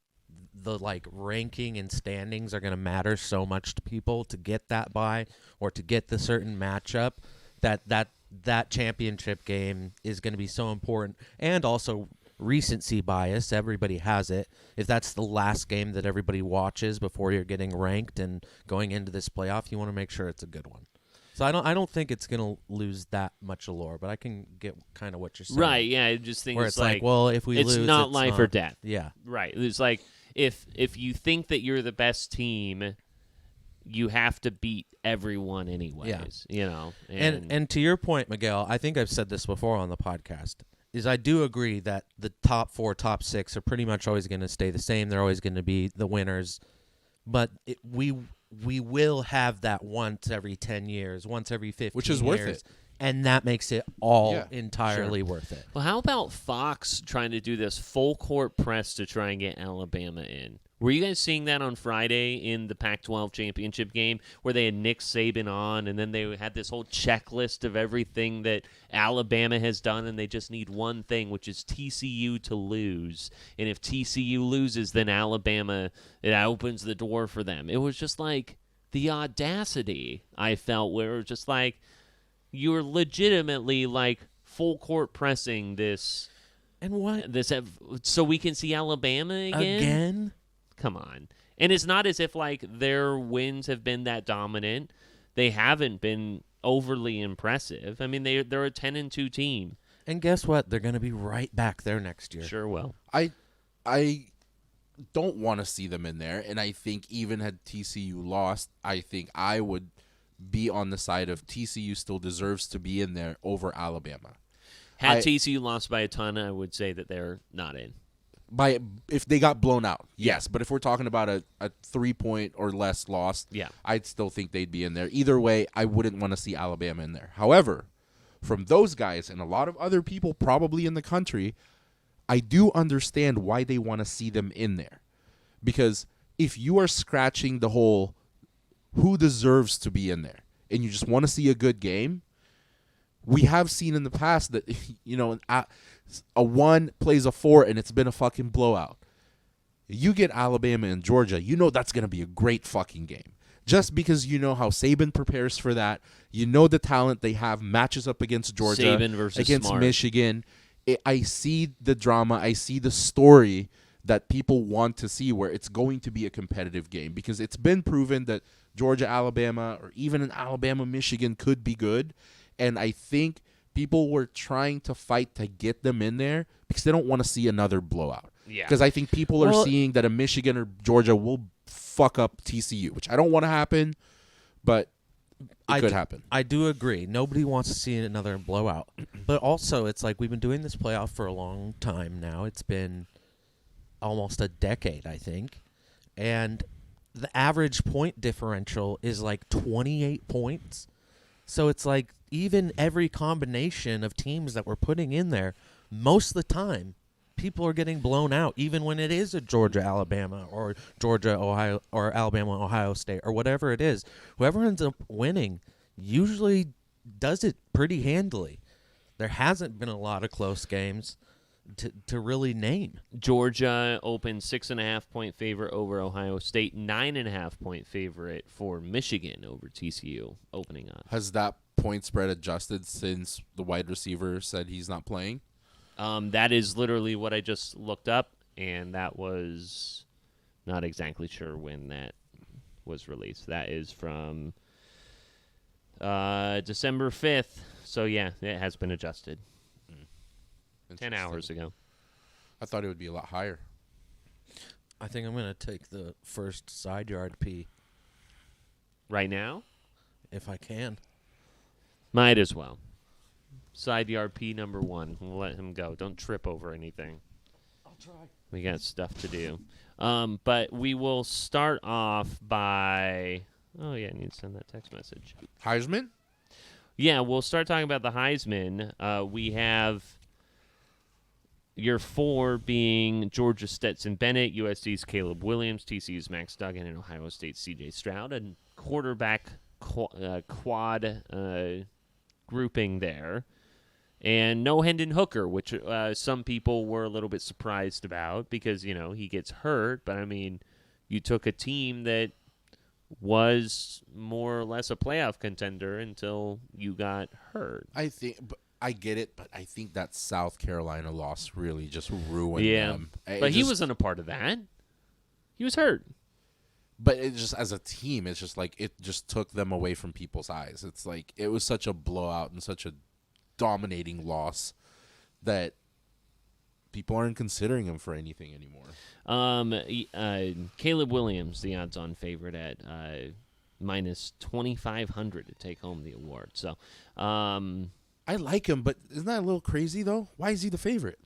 the like ranking and standings are going to matter so much to people to get that bye or to get the certain matchup that championship game is going to be so important. And also recency bias, everybody has it. If that's the last game that everybody watches before you're getting ranked and going into this playoff, you want to make sure it's a good one. So I don't think it's going to lose that much allure, but I can get kind of what you're saying. Right, yeah, I just think where it's like, well, if we it's lose, not it's life not. or death. Yeah. Right. It's like if you think that you're the best team, you have to beat everyone anyways, you know. And to your point, Miguel, I think I've said this before on the podcast, is I do agree that the top 4, top 6 are pretty much always going to stay the same. They're always going to be the winners. But we will have that once every 10 years, once every 15 years. Which is worth it. And that makes it all entirely worth it. Well, how about Fox trying to do this full court press to try and get Alabama in? Were you guys seeing that on Friday in the Pac-12 championship game where they had Nick Saban on and then they had this whole checklist of everything that Alabama has done and they just need one thing, which is TCU to lose. And if TCU loses, then Alabama, it opens the door for them. It was just like the audacity I felt where it was just like you were legitimately like full court pressing this. And what? This so we can see Alabama again? Come on. And it's not as if, like, their wins have been that dominant. They haven't been overly impressive. I mean, they're a 10-2 team. And guess what? They're going to be right back there next year. Sure will. I don't want to see them in there, and I think even had TCU lost, I think I would be on the side of TCU still deserves to be in there over Alabama. Had TCU lost by a ton, I would say that they're not in. If they got blown out, yes. But if we're talking about a 3-point or less loss, I'd still think they'd be in there. Either way, I wouldn't want to see Alabama in there. However, from those guys and a lot of other people probably in the country, I do understand why they want to see them in there. Because if you are scratching the whole who deserves to be in there and you just want to see a good game, we have seen in the past that, you know, a 1 plays a 4 and it's been a fucking blowout. You get Alabama and Georgia, you know that's going to be a great fucking game. Just because you know how Saban prepares for that, you know the talent they have matches up against Georgia, Saban versus against Smart. Michigan. I see the drama, I see the story that people want to see where it's going to be a competitive game because it's been proven that Georgia, Alabama, or even an Alabama, Michigan could be good. And I think people were trying to fight to get them in there because they don't want to see another blowout. Yeah. Because I think people are seeing that a Michigan or Georgia will fuck up TCU, which I don't want to happen, but it could happen. I do agree. Nobody wants to see another blowout. But also, it's like we've been doing this playoff for a long time now. It's been almost a decade, I think. And the average point differential is like 28 points. So it's like even every combination of teams that we're putting in there, most of the time, people are getting blown out, even when it is a Georgia, Alabama, or Georgia, Ohio, or Alabama, Ohio State, or whatever it is. Whoever ends up winning usually does it pretty handily. There hasn't been a lot of close games to really name. Georgia opened 6.5-point favorite over Ohio State, 9.5-point favorite for Michigan over TCU opening on. Has that point spread adjusted since the wide receiver said he's not playing? That is literally what I just looked up, and that was not exactly sure when that was released. That is from December 5th. So, yeah, it has been adjusted. 10 hours ago. I thought it would be a lot higher. I think I'm going to take the first side yard pee. Right now? If I can. Might as well. Side yard P number 1. We'll let him go. Don't trip over anything. I'll try. We got stuff to do. But we will start off by... Oh, yeah, I need to send that text message. Heisman? Yeah, we'll start talking about the Heisman. We have your 4 being Georgia Stetson Bennett, USC's Caleb Williams, TCU's Max Duggan, and Ohio State's C.J. Stroud, and quarterback quad grouping there. And no Hendon Hooker, which some people were a little bit surprised about because, he gets hurt. But, I mean, you took a team that was more or less a playoff contender until you got hurt. I get it, but I think that South Carolina loss really just ruined them. But he wasn't a part of that. He was hurt. But it just as a team, it's just like it just took them away from people's eyes. It's like it was such a blowout and such a dominating loss that people aren't considering him for anything anymore. Caleb Williams, the odds-on favorite at minus 2,500 to take home the award. So, I like him, but isn't that a little crazy though? Why is he the favorite?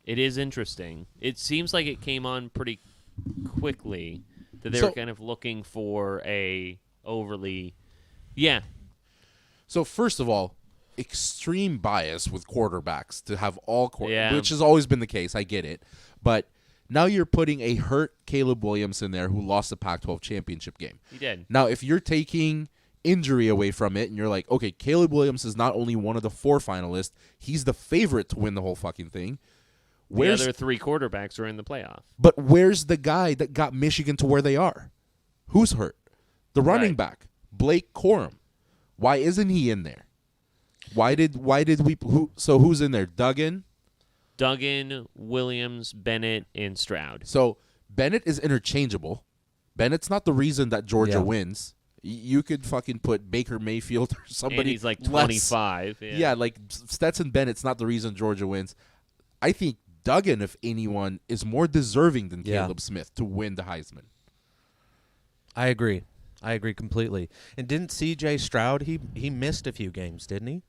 It is interesting. It seems like it came on pretty quickly that they were kind of looking for a overly, So first of all, extreme bias with quarterbacks to have all which has always been the case. I get it, but now you're putting a hurt Caleb Williams in there who lost the Pac-12 championship game. He did. Now, if you're taking injury away from it and you're like, okay, Caleb Williams is not only one of the 4 finalists, he's the favorite to win the whole fucking thing. The other 3 quarterbacks are in the playoff. But where's the guy that got Michigan to where they are? Who's hurt? The running back, Blake Corum. Why isn't he in there? Why did we? Who's in there? Duggan, Williams, Bennett, and Stroud. So Bennett is interchangeable. Bennett's not the reason that Georgia wins. You could fucking put Baker Mayfield or somebody. And he's like 25. Yeah, like Stetson Bennett's not the reason Georgia wins. I think Duggan, if anyone, is more deserving than Caleb Smith to win the Heisman. I agree completely. And didn't C.J. Stroud, he missed a few games, didn't he?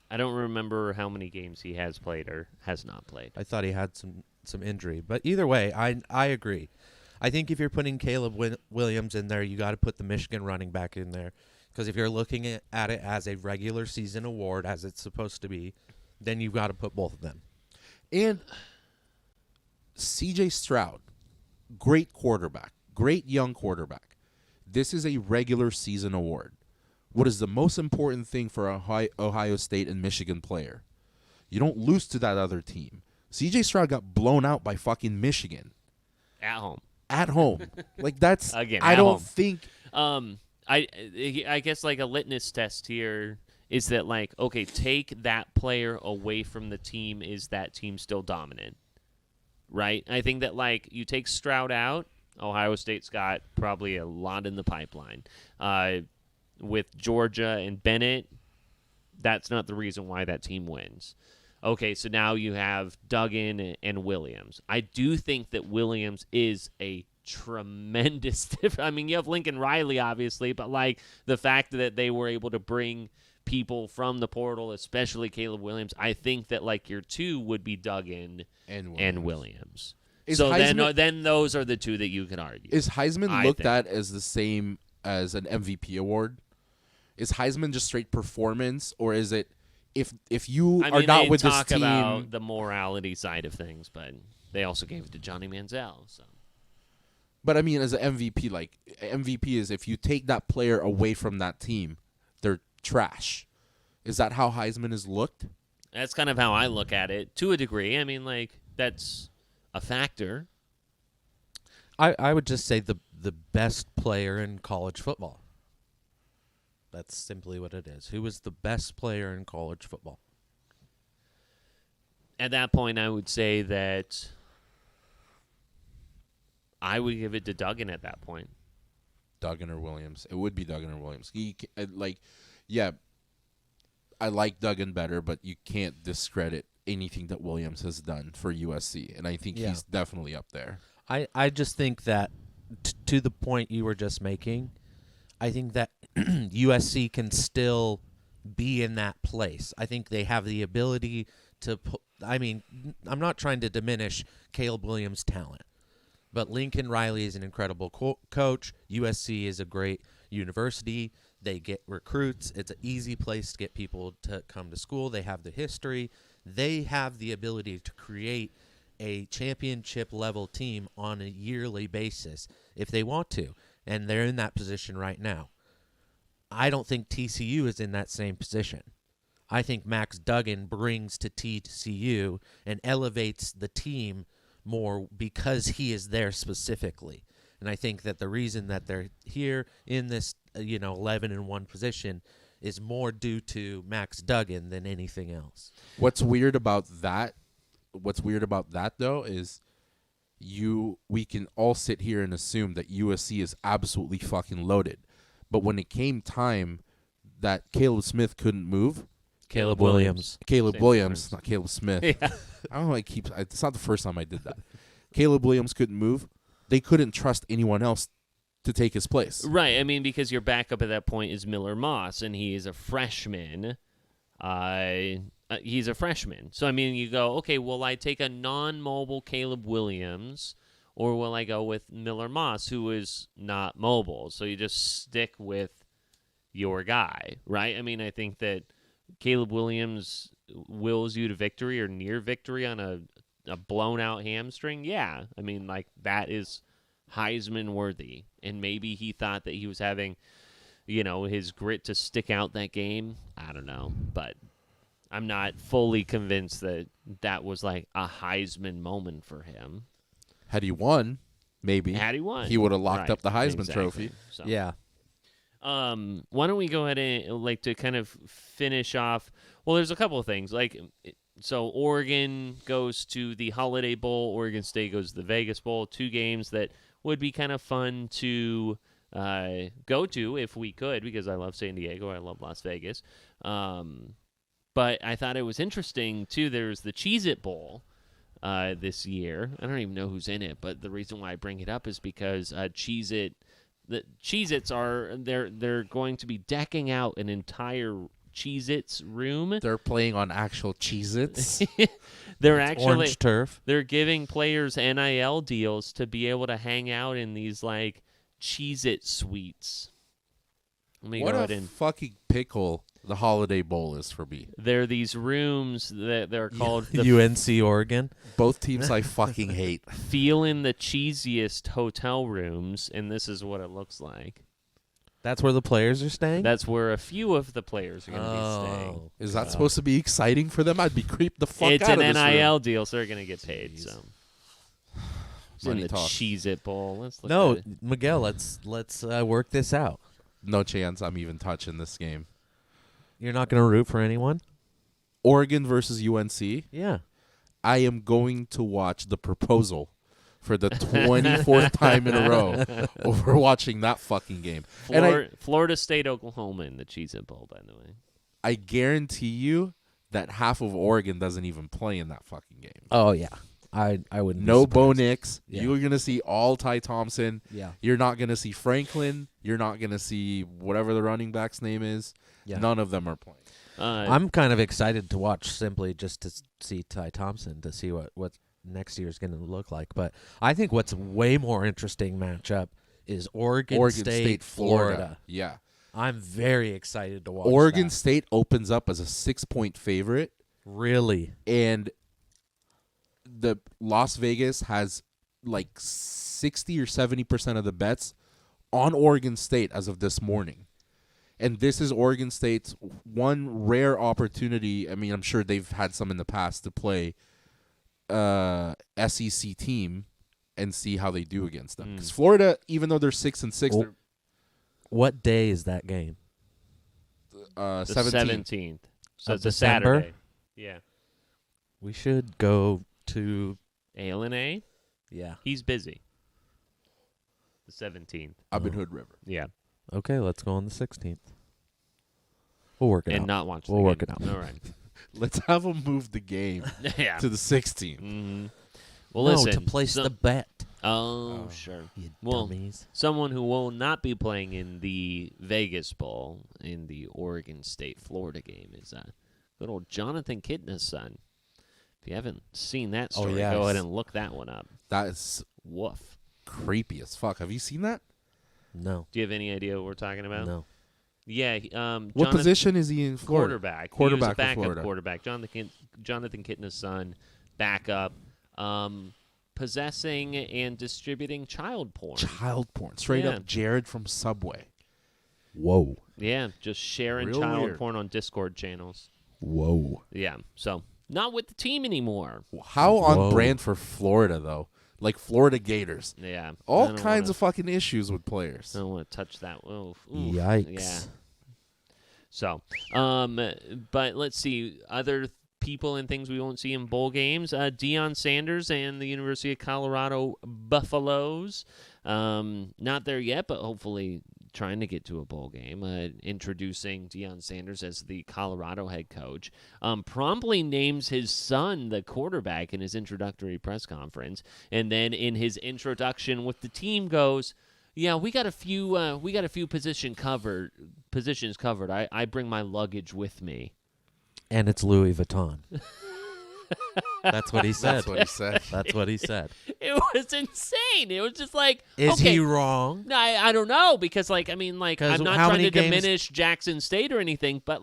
I don't remember how many games he has played or has not played. I thought he had some injury. But either way, I agree. I think if you're putting Caleb Williams in there, you got to put the Michigan running back in there. Because if you're looking at it as a regular season award, as it's supposed to be, then you've got to put both of them. And C.J. Stroud, great quarterback, great young quarterback. This is a regular season award. What is the most important thing for a Ohio State and Michigan player? You don't lose to that other team. C.J. Stroud got blown out by fucking Michigan. At home. Like that's again. I don't think. I guess like a litmus test here is that like, okay, take that player away from the team. Is that team still dominant? Right. I think that like you take Stroud out, Ohio State's got probably a lot in the pipeline. With Georgia and Bennett, that's not the reason why that team wins. Okay, so now you have Duggan and Williams. I do think that Williams is a tremendous I mean, you have Lincoln Riley, obviously, but like the fact that they were able to bring people from the portal, especially Caleb Williams, I think that like your 2 would be Duggan and Williams. So Heisman, then those are the 2 that you can argue. Is Heisman looked at as the same as an MVP award? Is Heisman just straight performance, or is it if you are not with this team? They talk about the morality side of things, but they also gave it to Johnny Manziel. So, but I mean, as an MVP, like MVP is if you take that player away from that team, they're trash. Is that how Heisman is looked? That's kind of how I look at it to a degree. I mean, like that's a factor. I would just say the best player in college football. That's simply what it is. Who was the best player in college football? At that point, I would say that I would give it to Duggan at that point. Duggan or Williams. It would be Duggan or Williams. I like Duggan better, but you can't discredit anything that Williams has done for USC, and I think he's definitely up there. I just think that to the point you were just making, I think that USC can still be in that place. I think they have the ability to I mean, I'm not trying to diminish Caleb Williams' talent, but Lincoln Riley is an incredible coach. USC is a great university. They get recruits. It's an easy place to get people to come to school. They have the history. They have the ability to create a championship-level team on a yearly basis if they want to, and they're in that position right now. I don't think TCU is in that same position. I think Max Duggan brings to TCU and elevates the team more because he is there specifically. And I think that the reason that they're here in this 11-1 position is more due to Max Duggan than anything else. What's weird about that though is we can all sit here and assume that USC is absolutely fucking loaded. But when it came time that Caleb Smith couldn't move, Caleb Williams, not Caleb Smith. Yeah. I don't know why it's not the first time I did that. Caleb Williams couldn't move. They couldn't trust anyone else to take his place. Right. I mean, because your backup at that point is Miller Moss, and he is a freshman. He's a freshman. So, I mean, you go, okay, will I take a non-mobile Caleb Williams, or will I go with Miller Moss, who is not mobile? So you just stick with your guy, right? I mean, I think that Caleb Williams wills you to victory or near victory on a blown-out hamstring. Yeah. I mean, like, that is Heisman worthy. And maybe he thought that he was having, his grit to stick out that game. I don't know. But I'm not fully convinced that that was like a Heisman moment for him. Had he won, maybe. Had he won, he would have locked right, up the Heisman exactly. trophy. So. Yeah. Why don't we go ahead and to kind of finish off? Well, there's a couple of things. So Oregon goes to the Holiday Bowl. Oregon State goes to the Vegas Bowl. 2 games that would be kind of fun to go to if we could, because I love San Diego. I love Las Vegas. But I thought it was interesting, too. There's the Cheez-It Bowl this year. I don't even know who's in it, but the reason why I bring it up is because the Cheez-Its they're going to be decking out an entire Cheez-Its room. They're playing on actual Cheez-Its. They're actually orange turf. They're giving players NIL deals to be able to hang out in these like Cheez-It suites. Let me What go a ahead and fucking pickle the Holiday Bowl is for me. there are these rooms that they're called the UNC Oregon. Both teams I fucking hate. Feelin' the Cheesiest hotel rooms, and this is what it looks like. That's where the players are staying? That's where a few of the players are going to be staying. Is that supposed to be exciting for them? I'd be creeped the fuck It's out an of this NIL room. deal, so they're going to get paid. So it's in Money the talk. Cheez-It Bowl. Let's look No, at it. Miguel, let's work this out. No chance I'm even touching this game. You're not going to root for anyone? Oregon versus UNC. Yeah. I am going to watch The Proposal for the 24th time in a row over watching that fucking game. And Florida State, Oklahoma in the Cheez-It Bowl, by the way. I guarantee you that half of Oregon doesn't even play in that fucking game. Oh, yeah. I wouldn't No be Bo surprised. Nix. Yeah. You're going to see all Ty Thompson. Yeah. You're not going to see Franklin. You're not going to see whatever the running back's name is. Yeah. None of them are playing. I'm kind of excited to watch simply just to see Ty Thompson, to see what next year's going to look like. But I think what's way more interesting matchup is Oregon State, Florida. Yeah. I'm very excited to watch Oregon that. State opens up as a 6-point favorite. Really? And the Las Vegas has like 60 or 70% of the bets on Oregon State as of this morning. And this is Oregon State's one rare opportunity. I mean, I'm sure they've had some in the past to play SEC team and see how they do against them. Because Florida, even though they're 6-6, what day is that game? The 17th. 17th. So Of it's a December? Saturday. Yeah. We should go to... ALNA, Yeah. he's busy. The 17th. Up in Hood River. Yeah. Okay, let's go on the 16th. We'll work it And out. not watch the We'll game. work it out. All right. Let's have them move the game Yeah. to the 16th. Mm-hmm. Well, No, listen. to place the bet. Oh, sure. You Well, dummies. someone who will not be playing in the Vegas Bowl in the Oregon State-Florida game is good old Jonathan Kidna's son. If you haven't seen that story, yes. go ahead and look that one up. That is Woof. creepy as fuck. Have you seen that? No. Do you have any idea what we're talking about? No. Yeah. What Jonathan- position is he in Florida? Quarterback. He Quarterback was a for backup Florida. quarterback. Jonathan Kidna's son, backup, possessing and distributing child porn. Child porn. Straight Yeah. up Jared from Subway. Whoa. Yeah, just sharing Real child weird. porn on Discord channels. Whoa. Yeah, so not with the team anymore. How on Whoa. brand for Florida, though? Like Florida Gators. Yeah. I All don't kinds wanna- of fucking issues with players. I don't want to touch that. Oof. Yikes. Yeah. So, but let's see. Other people and things we won't see in bowl games. Deion Sanders and the University of Colorado Buffaloes. Not there yet, but hopefully trying to get to a bowl game. Introducing Deion Sanders as the Colorado head coach. Promptly names his son the quarterback in his introductory press conference. And then in his introduction with the team goes, yeah, we got a few positions covered. I bring my luggage with me. And it's Louis Vuitton. That's what he said. That's what he said. That's what he said. It was insane. It was just like, Is okay, he wrong? No, I don't know because I'm 'Cause not how trying many to games- diminish Jackson State or anything, but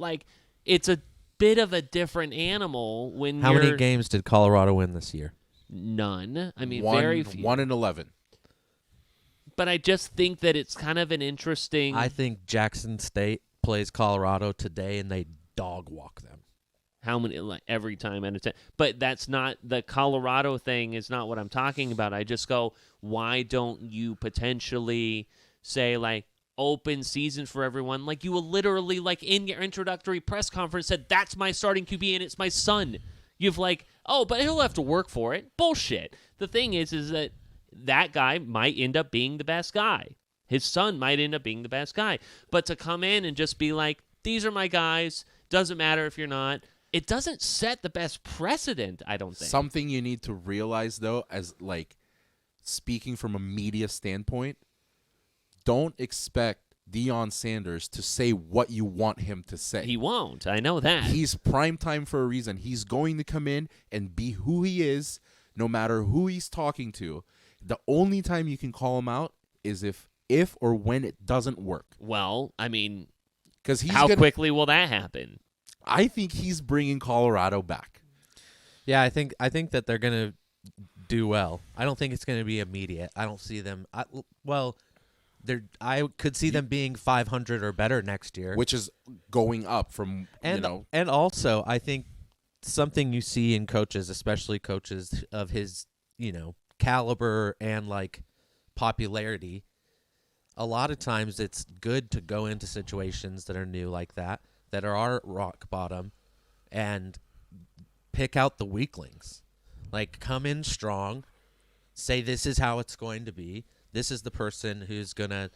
it's a bit of a different animal when How you're many games did Colorado win this year? none. I mean, one, very few. 1-11. But I just think that it's kind of an interesting. I think Jackson State plays Colorado today, and they dog walk them. How many every time at a time, but that's not the Colorado thing is not what I'm talking about. I just go, why don't you potentially say open season for everyone? Like you will literally in your introductory press conference said that's my starting QB and it's my son. You've but he'll have to work for it. Bullshit. The thing is that guy might end up being the best guy. His son might end up being the best guy. But to come in and just be like, these are my guys, doesn't matter if you're not. It doesn't set the best precedent, I don't think. Something you need to realize, though, as speaking from a media standpoint, don't expect Deion Sanders to say what you want him to say. He won't. I know that. He's prime time for a reason. He's going to come in and be who he is, no matter who he's talking to. The only time you can call him out is if or when it doesn't work. Well, I mean, Because how quickly will that happen? I think he's bringing Colorado back. Yeah, I think that they're gonna do well. I don't think it's gonna be immediate. I don't see them. I could see them being 500 or better next year, Which is going up from, and also I think something you see in coaches, especially coaches of his caliber and popularity. A lot of times it's good to go into situations that are new like that are rock bottom, and pick out the weaklings. Come in strong, say this is how it's going to be. This is the person who's going to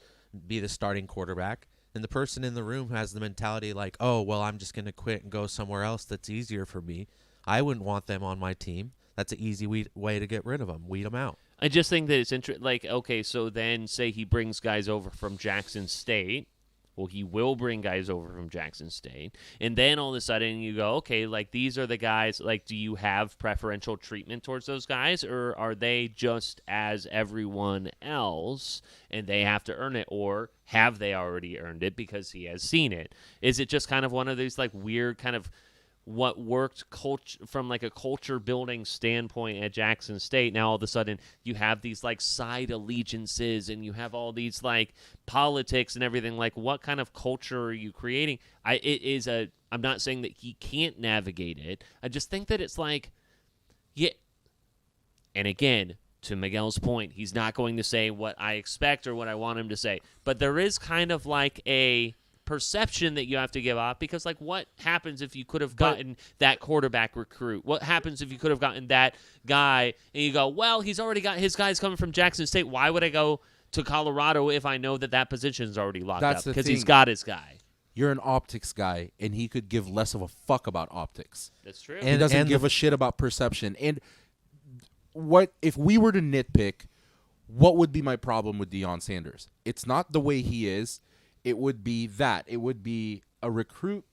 be the starting quarterback. And the person in the room who has the mentality oh, well, I'm just going to quit and go somewhere else that's easier for me. I wouldn't want them on my team. That's an easy way to get rid of them. Weed them out. I just think that it's interesting. Okay, so then say he brings guys over from Jackson State. Well, he will bring guys over from Jackson State. And then all of a sudden you go, okay, these are the guys. Do you have preferential treatment towards those guys? Or are they just as everyone else and they have to earn it? Or have they already earned it because he has seen it? Is it just kind of one of these weird kind of what worked from a culture building standpoint at Jackson State? Now all of a sudden you have these side allegiances and you have all these politics and everything. What kind of culture are you creating? I'm not saying that he can't navigate it. I just think that it's yeah. And again, to Miguel's point, he's not going to say what I expect or what I want him to say. But there is kind of a perception that you have to give off because what happens if you could have gotten that quarterback recruit? What happens if you could have gotten that guy and you go, well, he's already got his guys coming from Jackson State. Why would I go to Colorado if I know that position is already locked up? Because he's got his guy. You're an optics guy, and he could give less of a fuck about optics. That's true. He doesn't give a shit about perception. And what if we were to nitpick, what would be my problem with Deion Sanders? It's not the way he is. It would be that. It would be a recruit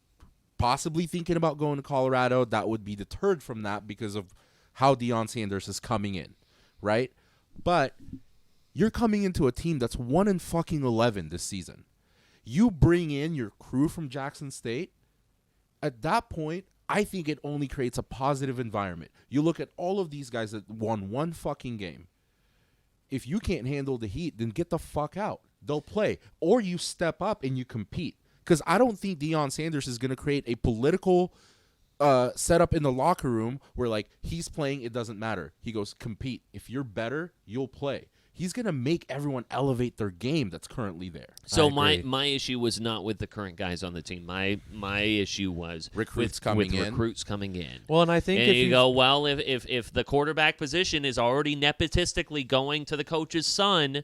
possibly thinking about going to Colorado that would be deterred from that because of how Deion Sanders is coming in, right? But you're coming into a team that's 1-11 this season. You bring in your crew from Jackson State. At that point, I think it only creates a positive environment. You look at all of these guys that won one fucking game. If you can't handle the heat, then get the fuck out. They'll play. Or you step up and you compete. Because I don't think Deion Sanders is going to create a political set up in the locker room where like he's playing, it doesn't matter. He goes, compete. If you're better, you'll play. He's gonna make everyone elevate their game that's currently there. So my issue was not with the current guys on the team. My issue was Recruits with coming in. recruits coming in. Well, and I think And if you go, well, if the quarterback position is already nepotistically going to the coach's son,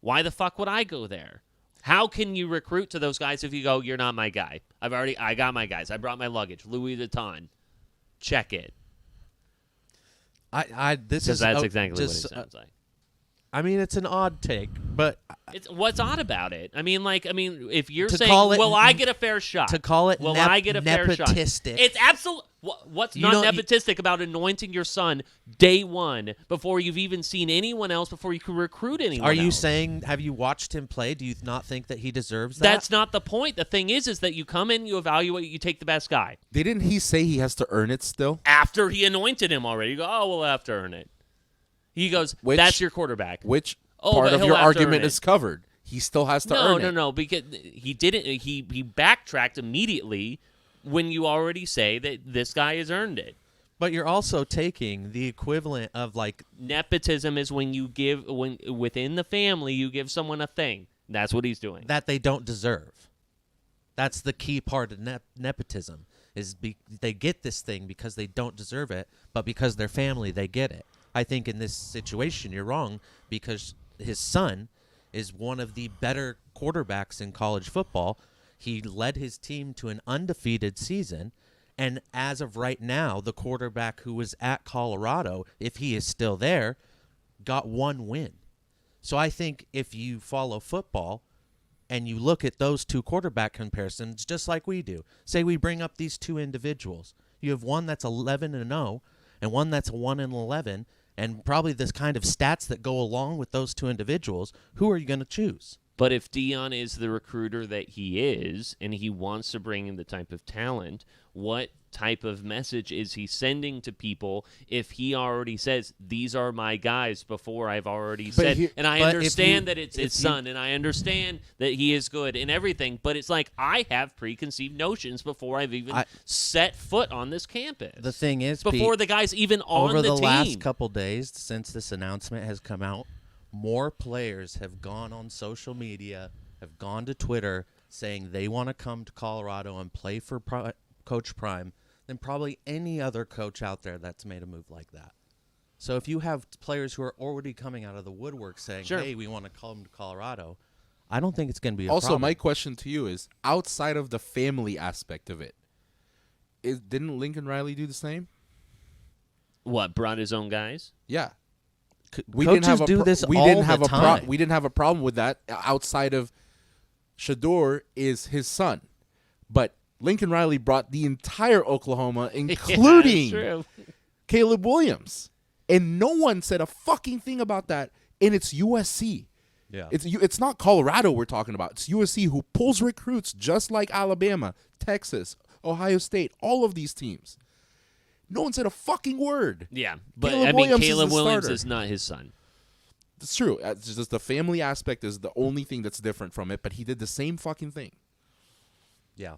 why the fuck would I go there? How can you recruit to those guys if you go, you're not my guy? I got my guys. I brought my luggage. Louis Vuitton. Check it. This Because is that's oh, exactly just, what it sounds like. I mean, it's an odd take, but It's what's odd about it. I mean, if you're To saying, call it "Will I get a fair shot?" to call it "Will I get a fair shot?" nepotistic. It's absolute. What's You not don't- nepotistic about anointing your son day one before you've even seen anyone else, before you can recruit anyone? Are you else? saying, have you watched him play? Do you not think that he deserves that? That's not the point. The thing is that you come in, you evaluate, you take the best guy. Didn't he say he has to earn it still? After he anointed him already, you go, "Oh, we'll have to earn it." He goes, "That's your quarterback." Which Oh, part but of he'll your have to earn argument it. is covered? He still has to earn it. No, because he didn't. He backtracked immediately when you already say that this guy has earned it. But you're also taking the equivalent of like Nepotism is when you give, when within the family you give someone a thing. That's what he's doing. that they don't deserve. That's the key part of nepotism is they get this thing because they don't deserve it, but because they're family, they get it. I think in this situation you're wrong because his son is one of the better quarterbacks in college football. He led his team to an undefeated season. And as of right now, the quarterback who was at Colorado, if he is still there, got one win. So I think if you follow football and you look at those two quarterback comparisons, just like we do, say we bring up these two individuals. You have one that's 11-0 and one that's 1-11, and probably this kind of stats that go along with those two individuals. Who are you going to choose? But if Deion is the recruiter that he is, and he wants to bring in the type of talent, what type of message is he sending to people if he already says, these are my guys before I've already said, and I understand that it's his son, and I understand that he is good and everything, but it's like I have preconceived notions before I've even set foot on this campus. The thing is, before Pete, the guy's even on over the team. last couple days since this announcement has come out, more players have gone on social media, have gone to Twitter saying they want to come to Colorado and play for Coach Prime than probably any other coach out there that's made a move like that. So if you have players who are already coming out of the woodwork saying, hey, we want to come to Colorado, I don't think it's going to be a problem. Also, my question to you is, outside of the family aspect of it, didn't Lincoln Riley do the same? What, brought his own guys? Yeah. We coaches do this all the time. We didn't have a problem with that outside of Shador is his son. But Lincoln Riley brought the entire Oklahoma, including Caleb Williams. And no one said a fucking thing about that. And it's USC. Yeah. It's not Colorado we're talking about. It's USC who pulls recruits just like Alabama, Texas, Ohio State, all of these teams. No one said a fucking word. Yeah, but Caleb Williams is not his son. It's true. It's just the family aspect is the only thing that's different from it, but he did the same fucking thing. Yeah.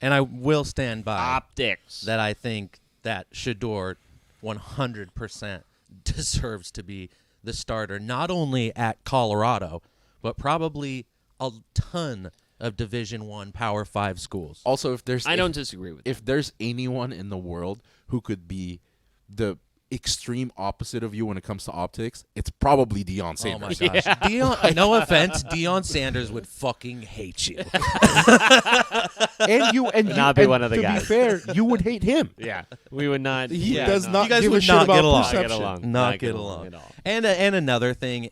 And I will stand by optics that I think that Shador 100% deserves to be the starter, not only at Colorado, but probably a ton of Division I Power 5 schools. Also, I don't disagree with if there's anyone in the world who could be the extreme opposite of you when it comes to optics, it's probably Deion Sanders. Oh my gosh. Yeah. No offense, Deion Sanders would fucking hate you. and not be one of the to guys. To be fair, you would hate him. Yeah, we would not. He does not you guys give would a shit not about get along. perception. Not get along at all. And another thing,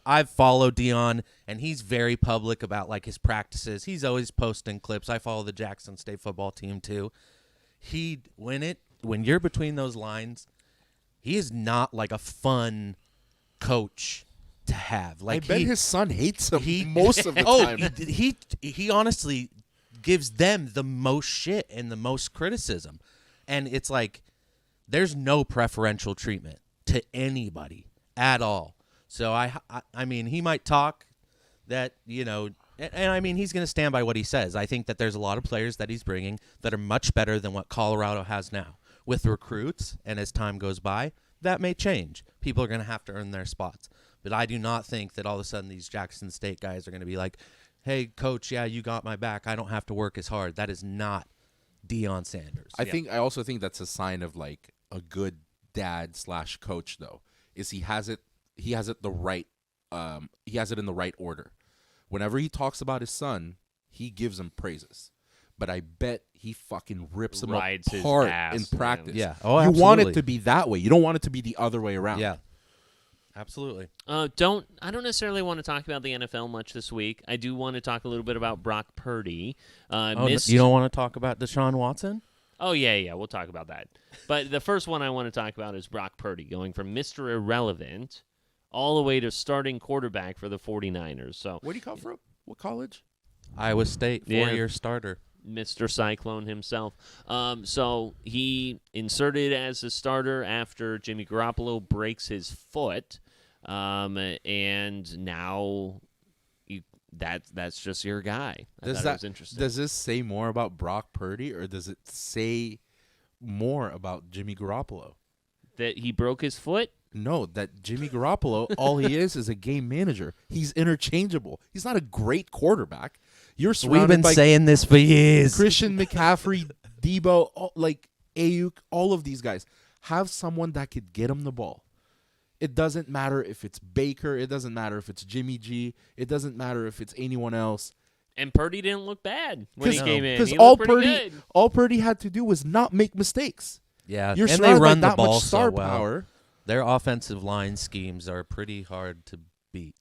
I've followed Deion, and he's very public about like his practices. He's always posting clips. I follow the Jackson State football team too. When you're between those lines, he is not like a fun coach to have. Like I bet his son hates him most of the time. He honestly gives them the most shit and the most criticism. And it's like there's no preferential treatment to anybody at all. So I mean, he might talk that, And I mean, he's going to stand by what he says. I think that there's a lot of players that he's bringing that are much better than what Colorado has now. With recruits, and as time goes by, that may change. People are going to have to earn their spots. But I do not think that all of a sudden these Jackson State guys are going to be like, hey, coach, yeah, you got my back. I don't have to work as hard. That is not Deion Sanders. I also think that's a sign of like a good dad / coach though, is he has it the right he has it in the right order. Whenever he talks about his son, he gives him praises. But I bet he fucking rips him Rides his apart ass, in practice. Yeah. Oh, you want it absolutely. to be that way. You don't want it to be the other way around. Yeah. Absolutely. I don't necessarily want to talk about the NFL much this week. I do want to talk a little bit about Brock Purdy. You don't want to talk about Deshaun Watson? Oh, yeah, we'll talk about that. But the first one I want to talk about is Brock Purdy, going from Mr. Irrelevant all the way to starting quarterback for the 49ers. So, Where do you come from? What college? Iowa State, Yeah. 4-year starter. Mr. Cyclone himself. So he inserted as a starter after Jimmy Garoppolo breaks his foot, and now that's just your guy. I thought it was interesting. Does this say more about Brock Purdy, or does it say more about Jimmy Garoppolo? That he broke his foot? No, that Jimmy Garoppolo, all he is a game manager. He's interchangeable. He's not a great quarterback. You're We've surrounded been by saying this for years. Christian McCaffrey, Debo, Ayuk, all of these guys. Have someone that could get him the ball. It doesn't matter if it's Baker. It doesn't matter if it's Jimmy G. It doesn't matter if it's anyone else. And Purdy didn't look bad when he came in. Because He all looked pretty good. Purdy had to do was not make mistakes. Yeah, You're and surrounded they run by the that ball much star so well. power. Their offensive line schemes are pretty hard to beat.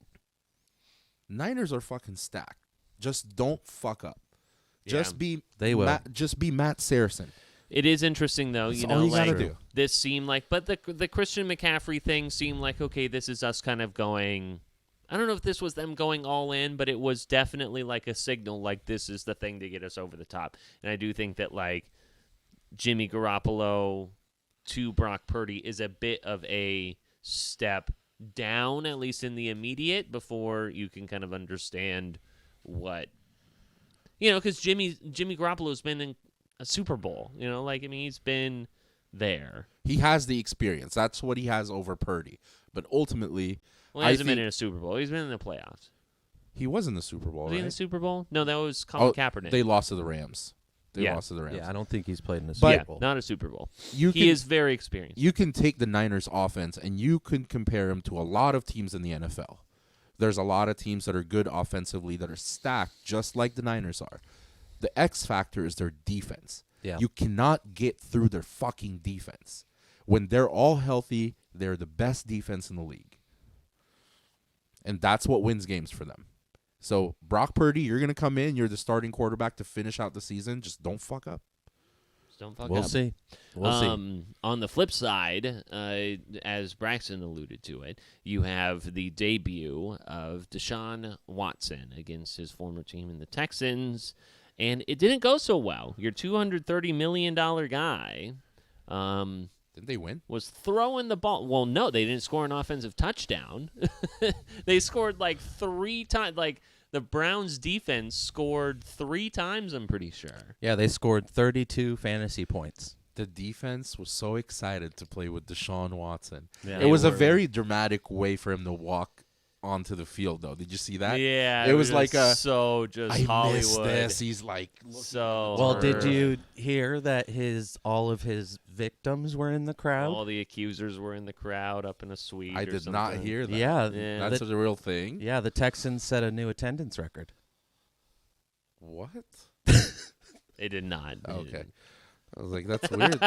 Niners are fucking stacked. Just don't fuck up. Just Yeah. be They will. Just be Matt Saracen. It is interesting, though. That's you all know, you gotta like do. this seemed like, but the Christian McCaffrey thing seemed like, okay, this is us kind of going. I don't know if this was them going all in, but it was definitely like a signal, like this is the thing to get us over the top. And I do think that like Jimmy Garoppolo to Brock Purdy is a bit of a step down, at least in the immediate, before you can kind of understand what. Because Jimmy Garoppolo's been in a Super Bowl. He's been there. He has the experience. That's what he has over Purdy. But ultimately, Well, he hasn't been in a Super Bowl. He's been in the playoffs. he was in the Super Bowl, Was he in the right? Super Bowl? No, that was Colin Kaepernick. They lost to the Rams. They Yeah. lost to the Rams. Yeah, I don't think he's played in a But- Super Bowl. not a Super Bowl. You He can- is very experienced. You can take the Niners offense and you can compare him to a lot of teams in the NFL. There's a lot of teams that are good offensively that are stacked just like the Niners are. The X factor is their defense. Yeah. You cannot get through their fucking defense. When they're all healthy, they're the best defense in the league. And that's what wins games for them. So, Brock Purdy, you're going to come in. You're the starting quarterback to finish out the season. Just don't fuck up. Just don't fuck We'll up. see. We'll see. On the flip side, as Braxton alluded to it, you have the debut of Deshaun Watson against his former team in the Texans, and it didn't go so well. Your $230 million guy Didn't they win? was throwing the ball. Well, no, they didn't score an offensive touchdown. They scored like 3 times. Like the Browns defense scored 3 times, I'm pretty sure. Yeah, they scored 32 fantasy points. The defense was so excited to play with Deshaun Watson. Yeah. It was a very dramatic way for him to walk onto the field, though. Did you see that? Yeah, It was like just just I Hollywood. miss this. He's like, So Well, did hurt. you hear that all of his victims were in the crowd? All the accusers were in the crowd up in a suite. I or did not something. hear that. Yeah, Yeah. That's a real thing. yeah. The Texans set a new attendance record. What? They did not. They Okay. didn't. I was like, that's weird.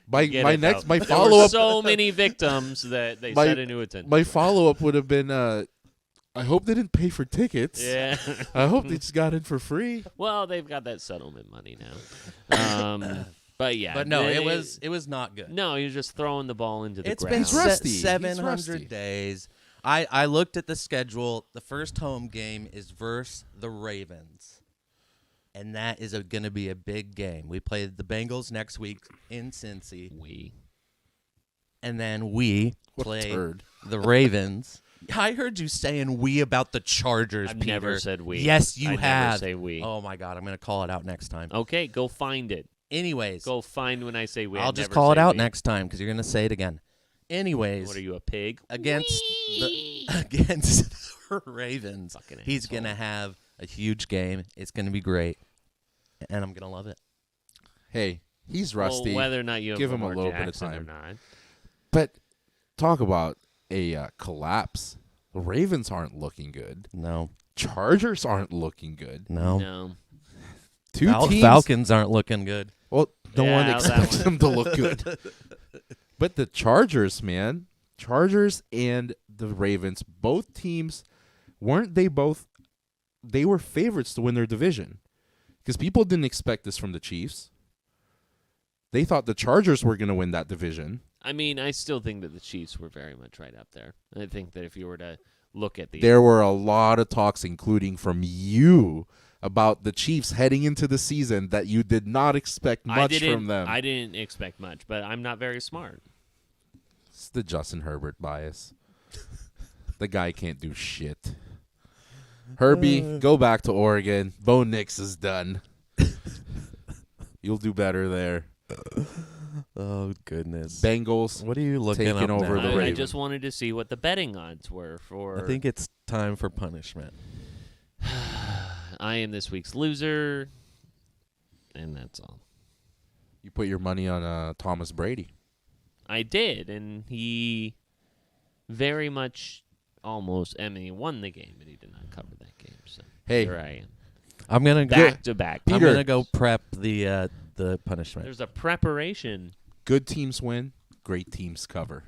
My Get my it, next though. my There follow were up so many victims that they My- set a new attendance. my follow up would have been I hope they didn't pay for tickets. Yeah. I hope they just got in for free. Well, they've got that settlement money now. But yeah. But no, they- it was not good. No, he was just throwing the ball into the It's ground. been He's rusty. He's 700 rusty. days. I looked at the schedule. The first home game is versus the Ravens. And that is going to be a big game. We play the Bengals next week in Cincy. We. And then we What a play turd. the Ravens I heard you saying "we" about the Chargers, I've Peter. never said we. Yes, you I have. never say we. Oh my God, I'm gonna call it out next time. Okay, go find it. Anyways, Go find when I say we. I I'll just never call it say out we. next time because you're gonna say it again. Anyways, What are you, a pig? against the Ravens, Fucking he's asshole. gonna have a huge game. It's gonna be great, and I'm gonna love it. Hey, he's rusty. Well, whether or not you have Give him a Lamar little bit of Jackson or time. not. But talk about a collapse. The Ravens aren't looking good. No, Chargers aren't looking good. No. Two teams. Falcons aren't looking good. Well, no one Yeah, that expects one. them to look good. But the Chargers, man, Chargers and the Ravens, both teams, weren't they both? They were favorites to win their division because people didn't expect this from the Chiefs. They thought the Chargers were going to win that division. I mean, I still think that the Chiefs were very much right up there. I think that if you were to look at the There were a lot of talks, including from you, about the Chiefs heading into the season that you did not expect much from them. I didn't expect much, but I'm not very smart. It's the Justin Herbert bias. The guy can't do shit. Herbie, go back to Oregon. Bo Nix is done. You'll do better there. Oh goodness. Bengals. What are you looking taking up over now? the I Ravens. just wanted to see what the betting odds were for. I think it's time for punishment. I am this week's loser, and that's all. You put your money on Thomas Brady. I did, and he very much almost. I mean, he won the game, but he did not cover that game. So Hey. here I am, I'm gonna go. back to back. I'm Peter. gonna go prep the punishment. There's a preparation. Good teams win. Great teams cover.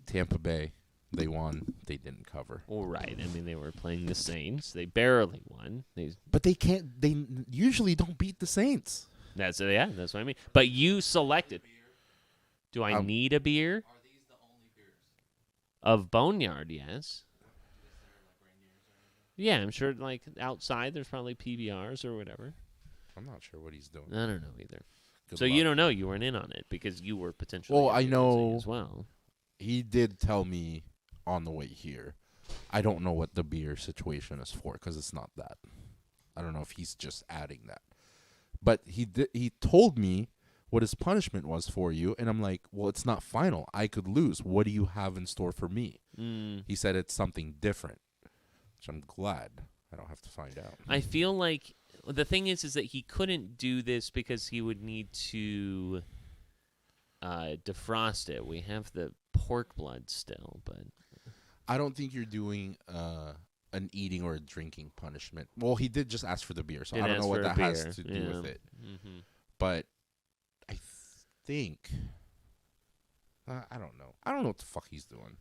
Tampa Bay, they won. They didn't cover. All right. I mean, they were playing the Saints. They barely won. But they can't. They usually don't beat the Saints. That's what I mean. But you selected. Do I need a beer? Are these the only beers? Of Boneyard, yes. Yeah, I'm sure. Like outside, there's probably PBRs or whatever. I'm not sure what he's doing. I don't know either. Good So luck. you don't know. You weren't in on it because you were potentially. Well, I know- as well. He did tell me on the way here. I don't know what the beer situation is for because it's not that. I don't know if he's just adding that. But he told me what his punishment was for you, and I'm like, well, it's not final. I could lose. What do you have in store for me? He said it's something different, which I'm glad I don't have to find out. I feel like the thing is that he couldn't do this because he would need to defrost it. We have the pork blood still, but I don't think you're doing an eating or a drinking punishment. Well, he did just ask for the beer, so Did I don't ask know what for a that has beer, to do yeah. with it. Mm-hmm. But I think I don't know. I don't know what the fuck he's doing.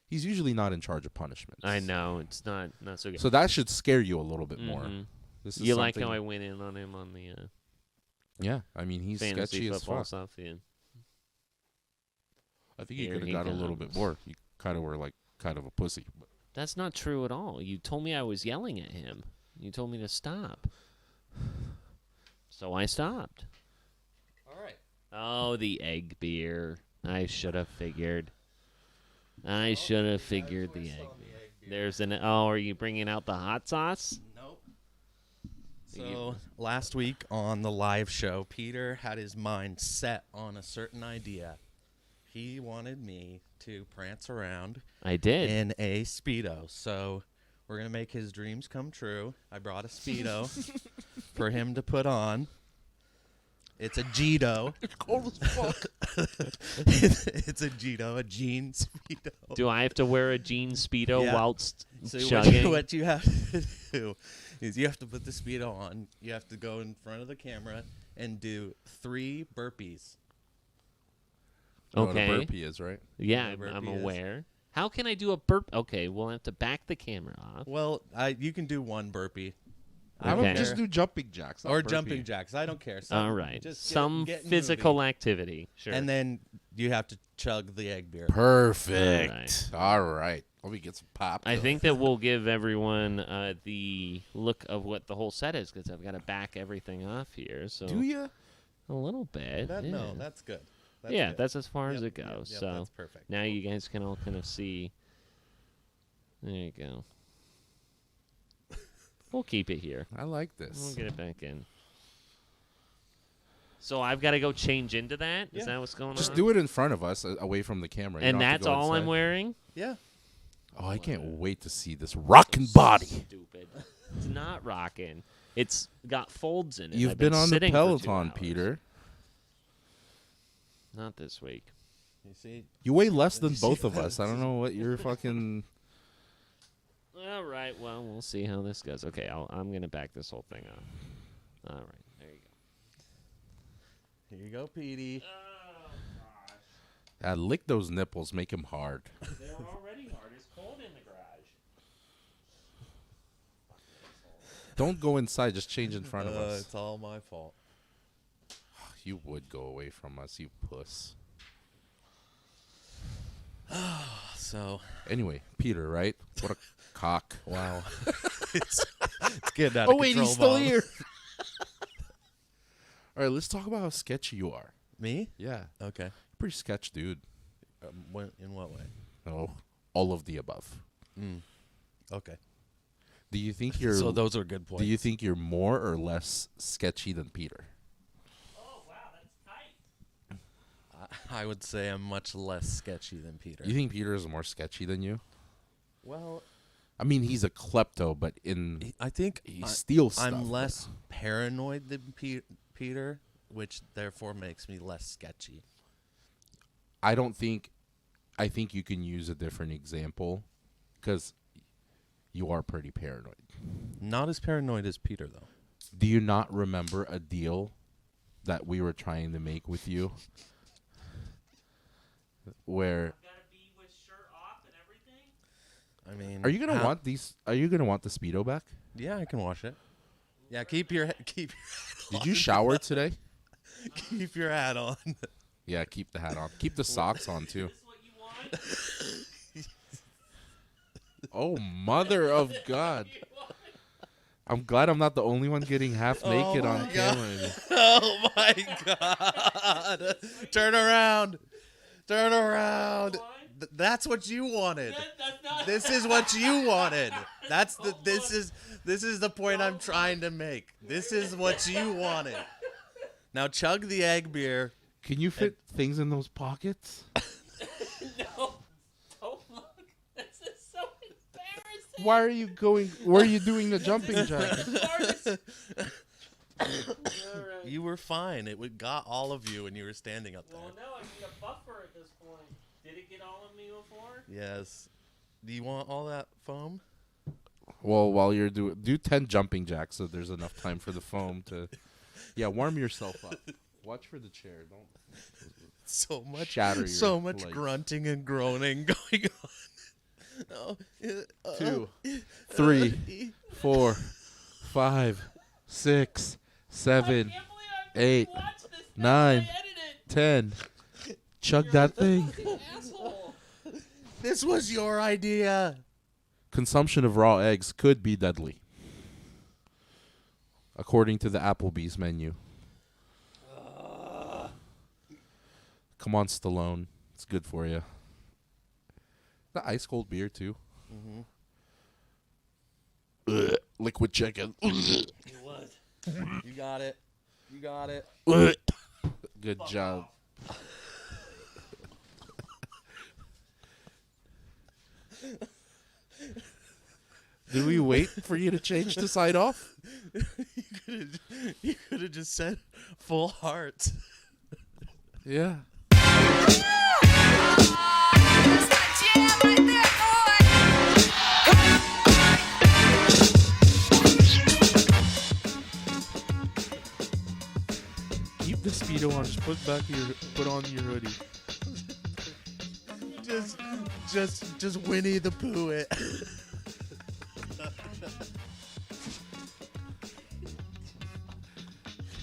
He's usually not in charge of punishments. I know it's not so good. So that should scare you a little bit more. Mhm. This is You like something- how I went in on him on the Yeah, I mean he's fantasy sketchy as football fuck. stuff? Yeah. I think you Here could have he got a little bit comes. more. You kind of were like kind of a pussy. But That's not true at all. You told me I was yelling at him. You told me to stop. So I stopped. All right. Oh, the egg beer. I should have figured. I should have figured the egg beer. There's an. Oh, are you bringing out the hot sauce? Nope. So last week on the live show, Peter had his mind set on a certain idea. He wanted me to prance around I did. in a Speedo. So we're going to make his dreams come true. I brought a Speedo for him to put on. It's a Jeeto. it's cold as fuck. It's a Jeeto, a jean Speedo. Do I have to wear a jean Speedo Yeah. whilst So chugging? what you have to do is you have to put the Speedo on. You have to go in front of the camera and do 3 burpees. You know what a Okay. burpee is, right? Yeah, Whatever I'm it is. aware. How can I do a burp? Okay, we'll have to back the camera off. Well, you can do 1 burpee. I Okay. don't just do jumping jacks. not Or burpee. jumping jacks. I don't care. All right. Just Some get physical moving. activity. Sure. And then you have to chug the egg beer. Perfect. All right. Let me get some pop. I think that we'll give everyone the look of what the whole set is because I've got to back everything off here. So Do you? a little bit. That, yeah. No, that's good. That's yeah, good. that's as far as Yep, it goes. yep, so that's perfect. now you guys can all kind of see There you go. We'll keep it here. I like We'll this. get it back in. So I've got to go change into that? Is that what's going on? Just do it in front of us, away from the camera. You And don't have to that's go all I'm inside. wearing? Yeah. Oh, I can't wait to see this rockin' body. Stupid. It's not rocking. It's got folds in it. You've I've been on the sitting for 2 Peloton, hours. Peter. Not this week. You see? You weigh less than both of us. I don't know what you're fucking... All right. Well, we'll see how this goes. Okay, I'm going to back this whole thing up. All right. There you go. Here you go, Petey. Lick those nipples. Make them hard. They're already hard. It's cold in the garage. Don't go inside. Just change in front of us. It's all my fault. You would go away from us, you puss. So, Anyway, Peter, right? What a cock. wow. it's getting out of control, he's still Mom. here. All right, let's talk about how sketchy you are. Me? Yeah. Okay. Pretty sketch, dude. In what way? Oh, all of the above. Okay. Do you think you're... So those are good points. Do you think you're more or less sketchy than Peter? Oh, wow. That's tight. I would say I'm much less sketchy than Peter. You think Peter is more sketchy than you? Well, I mean, he's a klepto, but I think he steals stuff. I'm less paranoid than Peter, which therefore makes me less sketchy. I think you can use a different example because you are pretty paranoid. Not as paranoid as Peter, though. Do you not remember a deal that we were trying to make with you where... Gotta be with shirt off and everything? I mean, Are you gonna want these? Are you gonna want the Speedo back? Yeah, I can wash it. Yeah, keep your Did you shower today? keep your hat on. Yeah, keep the hat on. Keep the socks on too. Is this what you want? Oh, mother of God! I'm glad I'm not the only one getting half naked on camera. Oh my God! Turn around! Turn around! That's what you wanted. That's not This is what you wanted. This is the point I'm trying to make. This is what you wanted. Now chug the egg beer. Can you fit things in those pockets? No. Don't look. This is so embarrassing. Why are you going? Where are you doing the jumping jack? You were fine. It got all of you when you were standing up there. Well, no, I need a buffer at this point. Did it get all of me before? Yes. Do you want all that foam? Well, while you're do 10 jumping jacks, so there's enough time for the foam to. Yeah, warm yourself up. Watch for the chair. Don't So much, shatter so your much legs. grunting and groaning going on. 2, 3, 4, 5, 6, 7, 8, 9, 10. Chug that thing. Asshole. This was your idea. Consumption of raw eggs could be deadly, according to the Applebee's menu. Come on, Stallone. It's good for you. The ice cold beer, too. Ugh, liquid chicken. It was. You got it. You got it. Good job. Did we wait for you to change the side off? You could have just said full heart. Yeah. Keep the Speedo on. Just put on your hoodie. Just Winnie the Pooh it.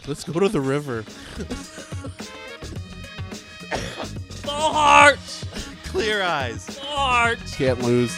Let's go to the river. Full heart. Clear eyes. Full heart. Can't lose.